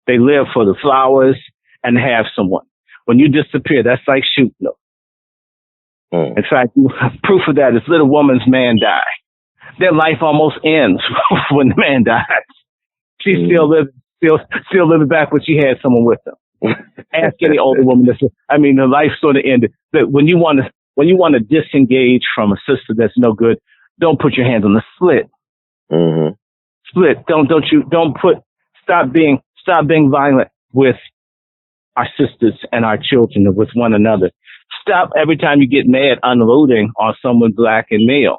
They live for the flowers and have someone. When you disappear, that's like shooting them. Mm. In fact, proof of that is little woman's man die. Their life almost ends when the man dies. She's still living back when she had someone with them. Ask any older woman. Her life sort of ended. But when you want to disengage from a sister that's no good, don't put your hands on the slit. Mm-hmm. Split. Stop being violent with our sisters and our children and with one another. Stop every time you get mad unloading on someone black and male,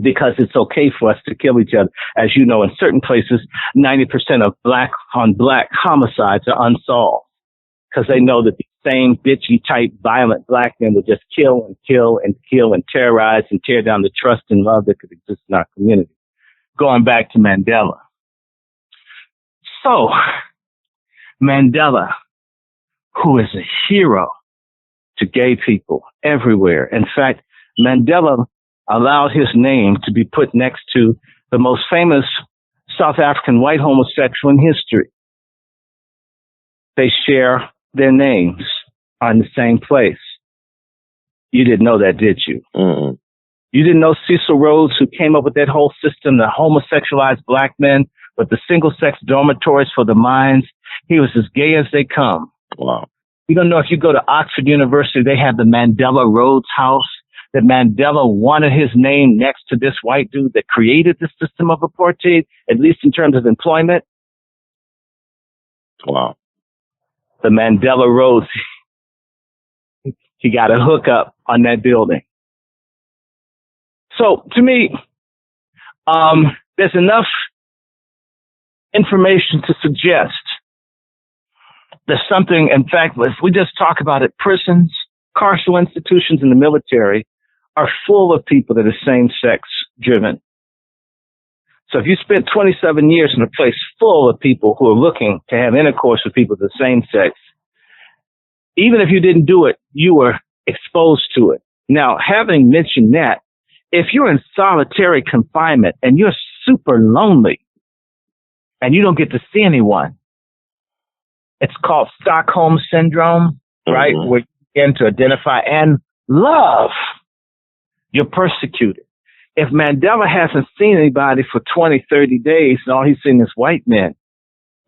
because it's okay for us to kill each other. As you know, in certain places, 90% of black on black homicides are unsolved because they know that the same bitchy type violent black men will just kill and kill and kill and terrorize and tear down the trust and love that could exist in our community. Going back to Mandela. So, Mandela, who is a hero to gay people everywhere. In fact, Mandela allowed his name to be put next to the most famous South African white homosexual in history. They share their names on the same place. You didn't know that, did you? Mm-hmm. You didn't know Cecil Rhodes, who came up with that whole system, the homosexualized black men with the single-sex dormitories for the minds. He was as gay as they come. Wow. You don't know, if you go to Oxford University, they have the Mandela Rhodes House, that Mandela wanted his name next to this white dude that created the system of apartheid, at least in terms of employment. Wow. The Mandela Rhodes, he got a hookup on that building. So to me, there's enough information to suggest that something, in fact, if we just talk about it, prisons, carceral institutions, and the military are full of people that are same-sex driven. So if you spent 27 years in a place full of people who are looking to have intercourse with people of the same sex, even if you didn't do it, you were exposed to it. Now, having mentioned that, if you're in solitary confinement and you're super lonely and you don't get to see anyone, it's called Stockholm Syndrome, right? Mm-hmm. Where you begin to identify and love. You're persecuted. If Mandela hasn't seen anybody for 20, 30 days, and all he's seen is white men,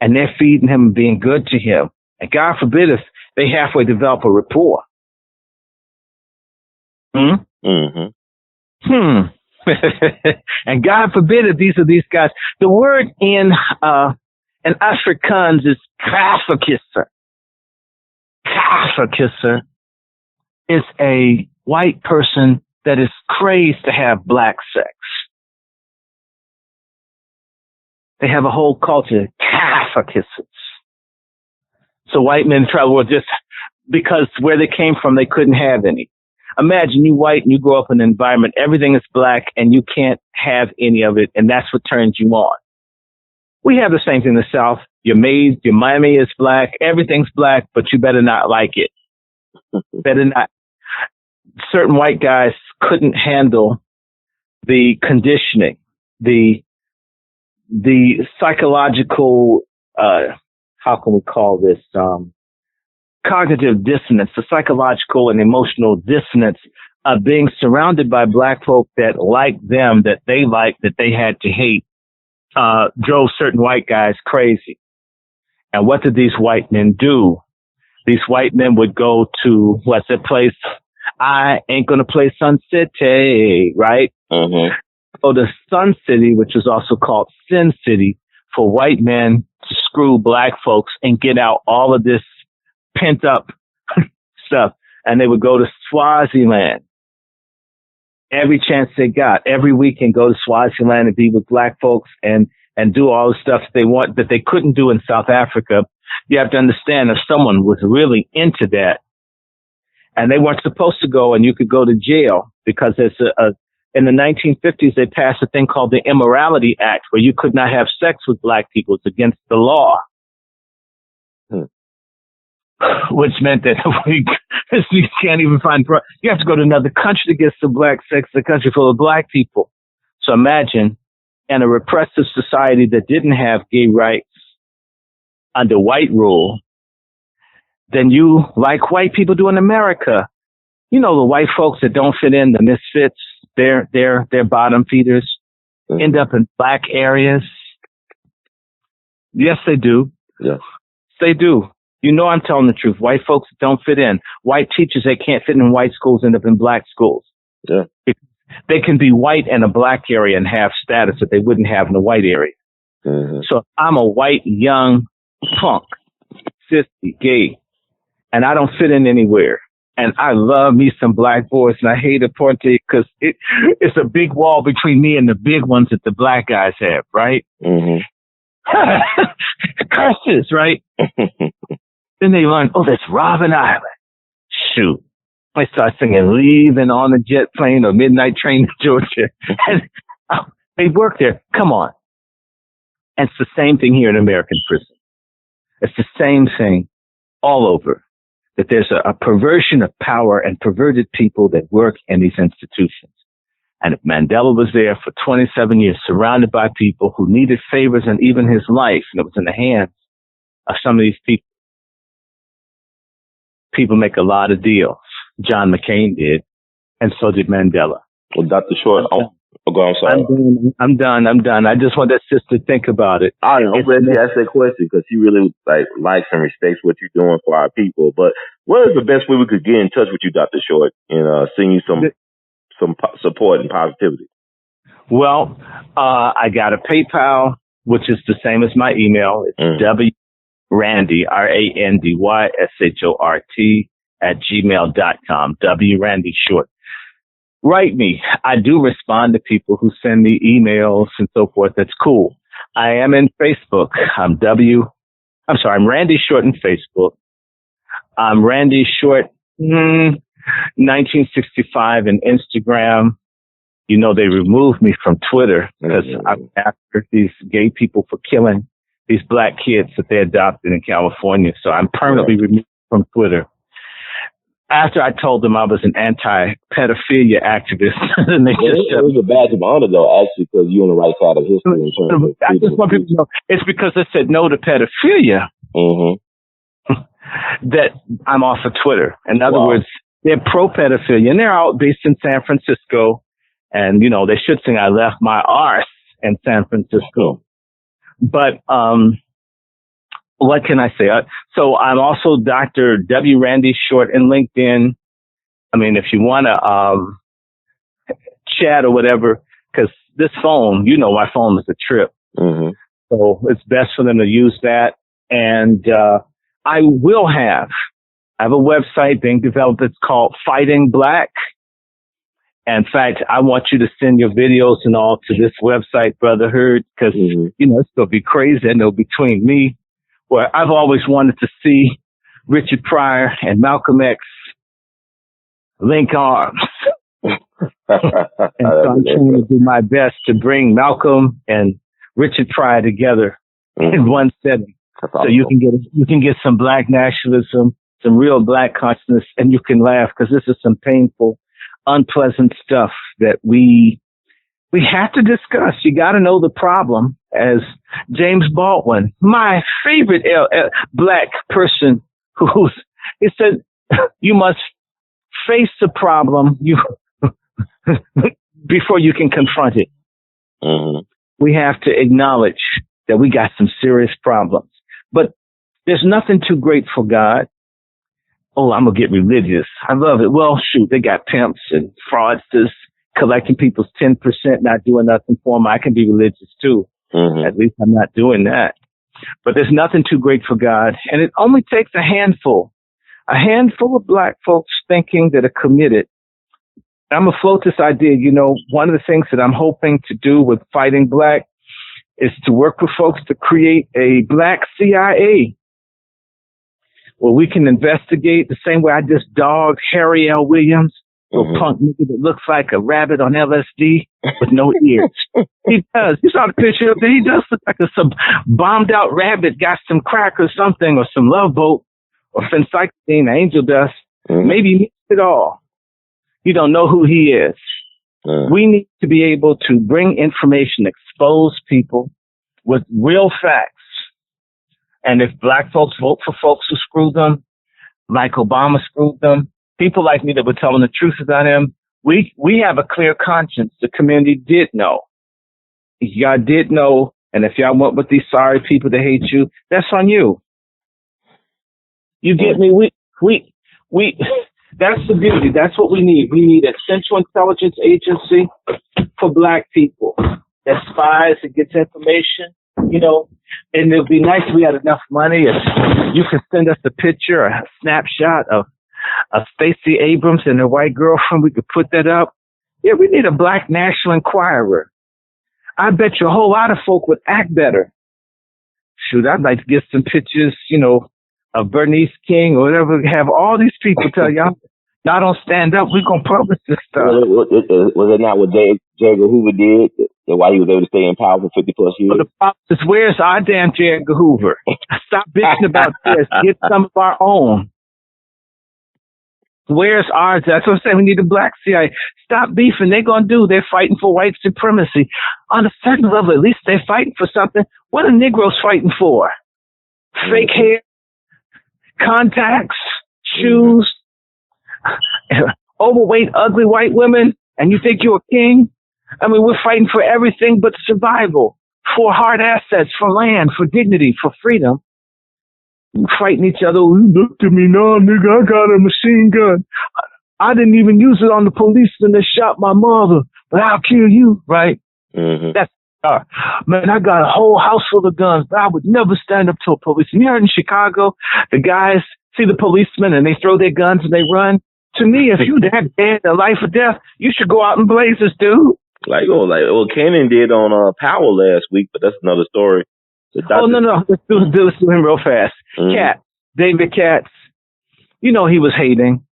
and they're feeding him and being good to him, and God forbid if they halfway develop a rapport. Mm-hmm. And God forbid if these are these guys. The word in Afrikaans is kaafkisser. Kaafkisser is a white person that is crazed to have black sex. They have a whole culture, kaafkissers. So white men travel just because where they came from, they couldn't have any. Imagine you white and you grow up in an environment, everything is black and you can't have any of it. And that's what turns you on. We have the same thing in the South. Your Miami is black. Everything's black, but you better not like it. Better not. Certain white guys couldn't handle the conditioning, the psychological, how can we call this, cognitive dissonance, the psychological and emotional dissonance of being surrounded by black folk that liked them, that they liked, that they had to hate, drove certain white guys crazy. And what did these white men do? These white men would go to, what's that place? I ain't gonna play Sun City, right? Mm-hmm. So the Sun City, which is also called Sin City, for white men to screw black folks and get out all of this pent up stuff. And they would go to Swaziland every chance they got, every weekend, go to Swaziland and be with black folks and do all the stuff they want that they couldn't do in South Africa. You have to understand if someone was really into that and they weren't supposed to go and you could go to jail because there's in the 1950s, they passed a thing called the Immorality Act where you could not have sex with black people. It's against the law. Which meant that you can't even find, you have to go to another country to get some black sex, a country full of black people. So imagine in a repressive society that didn't have gay rights under white rule, then you, like white people do in America, you know, the white folks that don't fit in, the misfits, they're bottom feeders, end up in black areas. Yes, they do. Yes, they do. You know I'm telling the truth. White folks don't fit in. White teachers that can't fit in white schools end up in black schools. Yeah. They can be white in a black area and have status that they wouldn't have in a white area. Mm-hmm. So I'm a white, young punk, 50, gay, and I don't fit in anywhere. And I love me some black boys, and I hate Appointe because it's a big wall between me and the big ones that the black guys have, right? Mm-hmm. Curses, right? Then they learn, oh, that's Robben Island. Shoot. I start singing Leaving on a Jet Plane or Midnight Train to Georgia. And they work there. Come on. And it's the same thing here in American prison. It's the same thing all over. That there's a perversion of power and perverted people that work in these institutions. And if Mandela was there for 27 years, surrounded by people who needed favors and even his life, and it was in the hands of some of these people, people make a lot of deals. John McCain did, and so did Mandela. Well, Dr. Short, I'm sorry. I'm done. I just want that sister to think about it. I'm glad you asked that question because he really likes and respects what you're doing for our people. But what is the best way we could get in touch with you, Dr. Short, and send you some support and positivity? Well, I got a PayPal, which is the same as my email. It's WRandy, RANDYSHORT @gmail.com. WRandy Short. Write me. I do respond to people who send me emails and so forth. That's cool. I am in Facebook. I'm Randy Short in Facebook. I'm Randy Short 1965 in Instagram. You know, they removed me from Twitter because I'm after these gay people for killing these black kids that they adopted in California. So I'm permanently removed from Twitter. After I told them I was an anti-pedophilia activist, and they just it was a badge of honor, though, actually, because you're on the right side of history. In terms of I just want people to know it's because I said no to pedophilia that I'm off of Twitter. In other words, they're pro-pedophilia, and they're out based in San Francisco. And, you know, they should sing I left my arse in San Francisco. But what can I say? So I'm also Dr. W. Randy Short in LinkedIn. I mean, if you want to chat or whatever, because this phone, you know, my phone is a trip. So it's best for them to use that. And I have a website being developed. It's called Fighting Black. In fact, I want you to send your videos and all to this website, Brother Heard, because, you know, it's going to be crazy. I know between me, where I've always wanted to see Richard Pryor and Malcolm X link arms. And so I'm trying to do my best to bring Malcolm and Richard Pryor together in one setting. So you can get some black nationalism, some real black consciousness, and you can laugh because this is some painful, unpleasant stuff that we have to discuss. You got to know the problem. As James Baldwin, my favorite black person, he said, you must face the problem before you can confront it. Mm-hmm. We have to acknowledge that we got some serious problems. But there's nothing too great for God. Oh, I'm going to get religious. I love it. Well, shoot, they got pimps and fraudsters collecting people's 10%, not doing nothing for them. I can be religious too. Mm-hmm. At least I'm not doing that. But there's nothing too great for God. And it only takes a handful of black folks thinking that are committed. I'm going to float this idea. You know, one of the things that I'm hoping to do with Fighting Black is to work with folks to create a black CIA where we can investigate the same way I just dogged Harry L. Williams, little punk nigga that looks like a rabbit on LSD with no ears. He does. You saw the picture of him. He does look like some bombed out rabbit, got some crack or something, or some Love Boat, or phencyclidine, angel dust. Maybe he mixed it all. You don't know who he is. We need to be able to bring information, expose people with real facts. And if black folks vote for folks who screwed them, like Obama screwed them, people like me that were telling the truth about him, we have a clear conscience. The community did know. Y'all did know. And if y'all went with these sorry people that hate you, that's on you. You get me? We that's the beauty. That's what we need. We need a central intelligence agency for black people that spies and gets information, you know, and it would be nice if we had enough money. If you could send us a picture, a snapshot of Stacey Abrams and her white girlfriend, we could put that up. Yeah, we need a black National Enquirer. I bet you a whole lot of folk would act better. Shoot, I'd like to get some pictures, you know, of Bernice King or whatever. Have all these people tell y'all don't stand up. We're going to publish this stuff. Was it not what J. Edgar Hoover did? Why he was able to stay in power for 50 plus years? But the problem is, where's our damn J. Edgar Hoover? Stop bitching about this. Get some of our own. Where's ours? That's what I'm saying. We need a black CIA. Stop beefing. They're fighting for white supremacy. On a certain level, at least they're fighting for something. What are Negroes fighting for? Fake hair, contacts, shoes, overweight, ugly white women, and you think you're a king? I mean, we're fighting for everything but survival, for hard assets, for land, for dignity, for freedom. We're fighting each other. Look at me now, nigga. I got a machine gun. I didn't even use it on the policeman that shot my mother, but I'll kill you, right? Mm-hmm. That's man, I got a whole house full of guns, but I would never stand up to a policeman. You heard in Chicago, the guys see the policeman and they throw their guns and they run. To me, if you that dead, a life or death, you should go out in blazes, dude. Like Cannon did on Power last week, but that's another story. No. Let's do him real fast. Katz, David Katz. You know he was hating.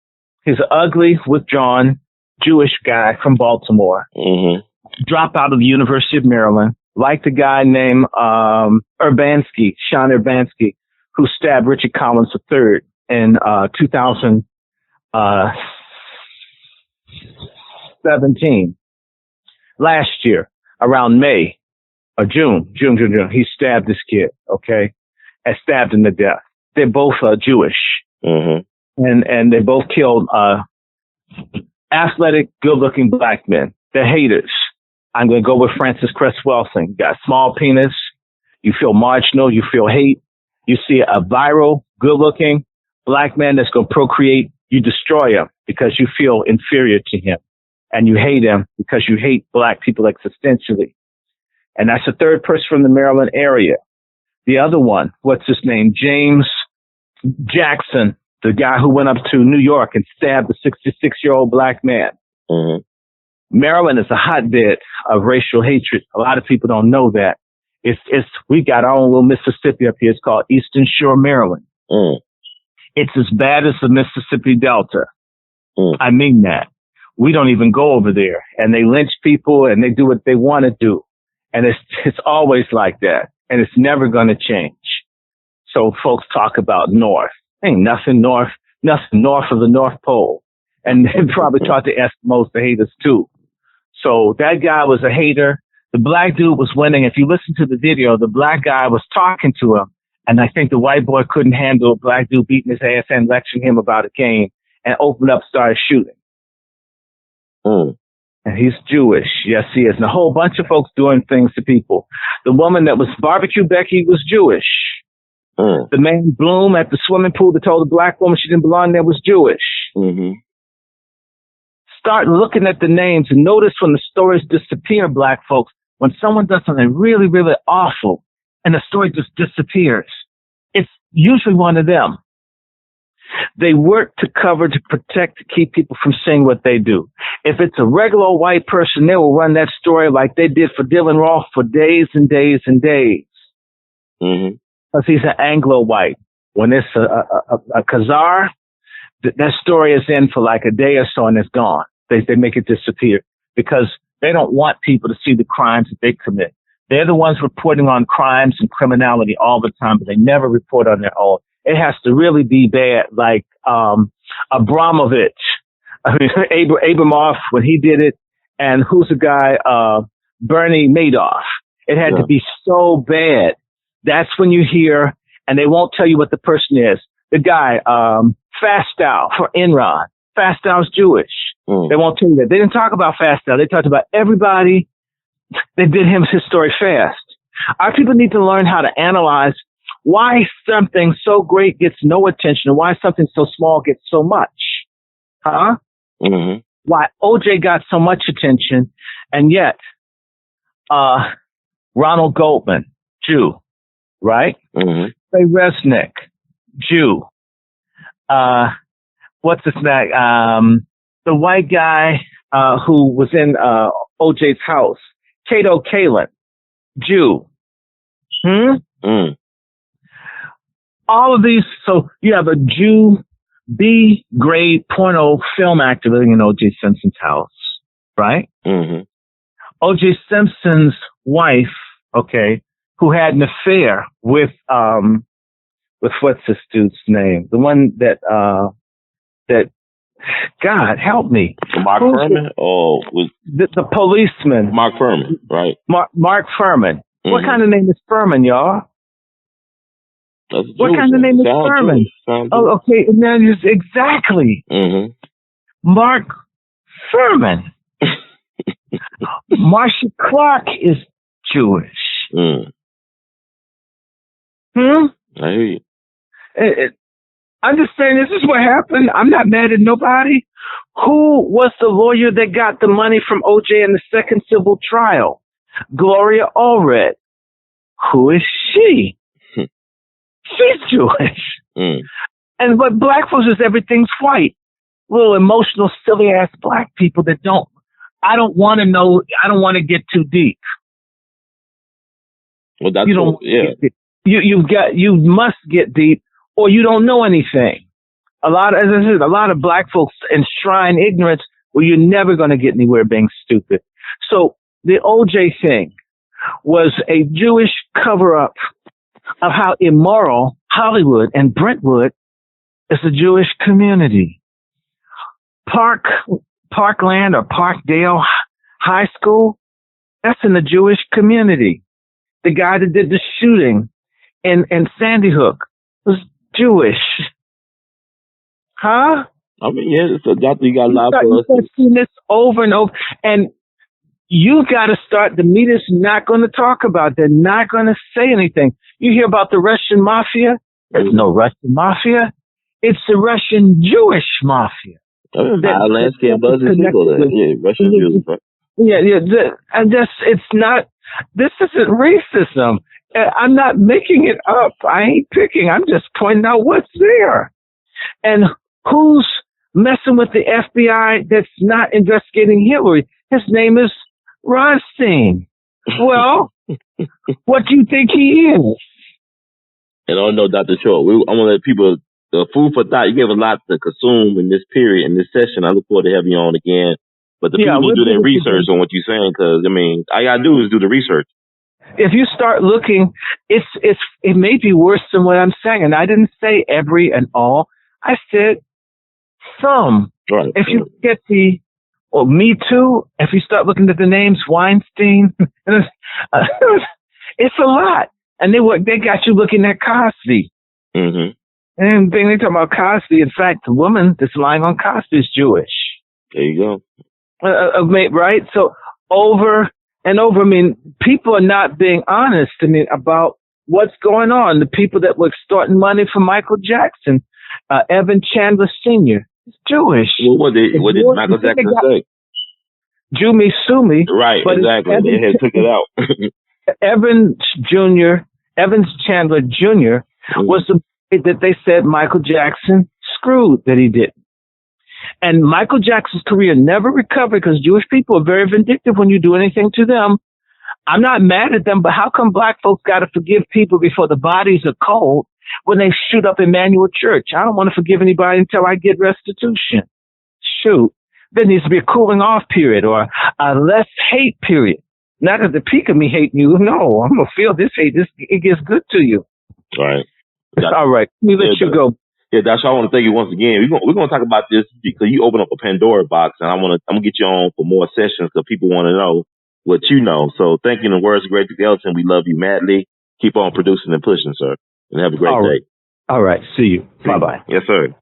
He's an ugly, withdrawn Jewish guy from Baltimore. Mm-hmm. Dropped out of the University of Maryland. Liked a guy named Urbanski, Sean Urbanski, who stabbed Richard Collins III in 2017. Last year, around May or June, he stabbed this kid, okay, and stabbed him to death. They're both Jewish, and they both killed athletic, good-looking black men. They're haters. I'm going to go with Francis Cress Welsing. Got small penis. You feel marginal. You feel hate. You see a viral, good-looking black man that's going to procreate. You destroy him because you feel inferior to him. And you hate him because you hate black people existentially. And that's the third person from the Maryland area. The other one, what's his name? James Jackson, the guy who went up to New York and stabbed a 66-year-old black man. Mm-hmm. Maryland is a hotbed of racial hatred. A lot of people don't know that. We got our own little Mississippi up here. It's called Eastern Shore, Maryland. Mm. It's as bad as the Mississippi Delta. I mean that. We don't even go over there, and they lynch people and they do what they want to do. And it's always like that, and it's never going to change. So folks talk about North. Ain't nothing north of the North Pole. And they probably taught the Eskimos to hate us too. So that guy was a hater. The black dude was winning. If you listen to the video, the black guy was talking to him. And I think the white boy couldn't handle a black dude beating his ass and lecturing him about a game, and opened up, started shooting. And he's Jewish. Yes, he is. And a whole bunch of folks doing things to people. The woman that was Barbecue Becky was Jewish. The man Bloom at the swimming pool that told the black woman she didn't belong there was Jewish. Start looking at the names and notice when the stories disappear, black folks, when someone does something really, really awful and the story just disappears, it's usually one of them. They work to cover, to protect, to keep people from seeing what they do. If it's a regular white person, they will run that story like they did for Dylan Roth for days and days and days. Because he's an Anglo-white. When it's a Khazar, that story is in for like a day or so and it's gone. They make it disappear because they don't want people to see the crimes that they commit. They're the ones reporting on crimes and criminality all the time, but they never report on their own. It has to really be bad, like Abramovich. I mean, Abramoff, when he did it, and who's the guy, Bernie Madoff. It had to be so bad. That's when you hear, and they won't tell you what the person is. The guy, Fastow for Enron. Fastow's Jewish. They won't tell you that. They didn't talk about Fastow. They talked about everybody that did his story fast. Our people need to learn how to analyze why something so great gets no attention and why something so small gets so much. Why OJ got so much attention and yet Ronald Goldman, Jew, right? Ray Resnick, Jew. What's his name? The white guy who was in OJ's house, Kato Kalin, Jew. All of these, so you have a Jew B-grade porno film actor living in O.J. Simpson's house, right? O.J. Simpson's wife, okay, who had an affair with what's this dude's name? The one that God help me. Mark Furman? Oh, the policeman. Mark Furman, right? Mark Furman. What kind of name is Furman, y'all? What kind of name is Furman? Oh, okay. And then exactly. Mark Furman. Marcia Clark is Jewish. I hear you. I'm just saying this is what happened. I'm not mad at nobody. Who was the lawyer that got the money from OJ in the second civil trial? Gloria Allred. Who is she? She's Jewish. And what black folks is everything's white. Little emotional, silly ass black people that I don't want to know. I don't want to get too deep. Well, that's you must get deep or you don't know anything. As I said, a lot of black folks enshrine ignorance where you're never going to get anywhere being stupid. So the OJ thing was a Jewish cover-up of how immoral Hollywood and Brentwood is a Jewish community. Parkland or Parkdale High School, that's in the Jewish community. The guy that did the shooting in Sandy Hook was Jewish. I mean, yeah, you got a lot of us. You've seen this over and over. And you got to start, the media's not going to talk about it. They're not going to say anything. You hear about the Russian mafia? There's no Russision mafia. It's the Russian Jewish mafia. Landscape buzzes people. Yeah, Russian Jews. Right? Yeah. And it's not, this isn't racism. I'm not making it up. I ain't picking. I'm just pointing out what's there. And who's messing with the FBI that's not investigating Hillary? His name is Rothstein. Well, what do you think he is? And I don't know, Dr. Short. I want to let people food for thought. You gave a lot to consume in this period, in this session. I look forward to having you on again. But the people need to do their research on what you're saying, because I mean, all you gotta do is do the research. If you start looking, it may be worse than what I'm saying. And I didn't say every and all. I said some. Right. If you get Me Too, if you start looking at the names, Weinstein, it's a lot. And they got you looking at Cosby. Mm-hmm. And then they talk about Cosby. In fact, the woman that's lying on Cosby is Jewish. There you go. Right? So over and over, I mean, people are not being honest, I mean, about what's going on. The people that were extorting money from Michael Jackson, Evan Chandler Sr., is Jewish. What did Michael Jackson say? Jew me, sue me. Right, exactly. They had took it out. Evans Chandler Jr. was the that they said Michael Jackson screwed, that he did. And Michael Jackson's career never recovered because Jewish people are very vindictive when you do anything to them. I'm not mad at them, but how come black folks got to forgive people before the bodies are cold when they shoot up Emmanuel Church? I don't want to forgive anybody until I get restitution. Shoot. There needs to be a cooling off period or a less hate period. Not at the peak of me hating you. No, I'm going to feel this hate. It gets good to you. Right. All right. Let me let you go. Yeah, Dash, I want to thank you once again. We're gonna talk about this because you open up a Pandora box, and I'm gonna get you on for more sessions because people want to know what you know. So thank you in the words of Greg Elton. We love you madly. Keep on producing and pushing, sir, and have a great day. All right. See you. Bye bye. Yes, sir.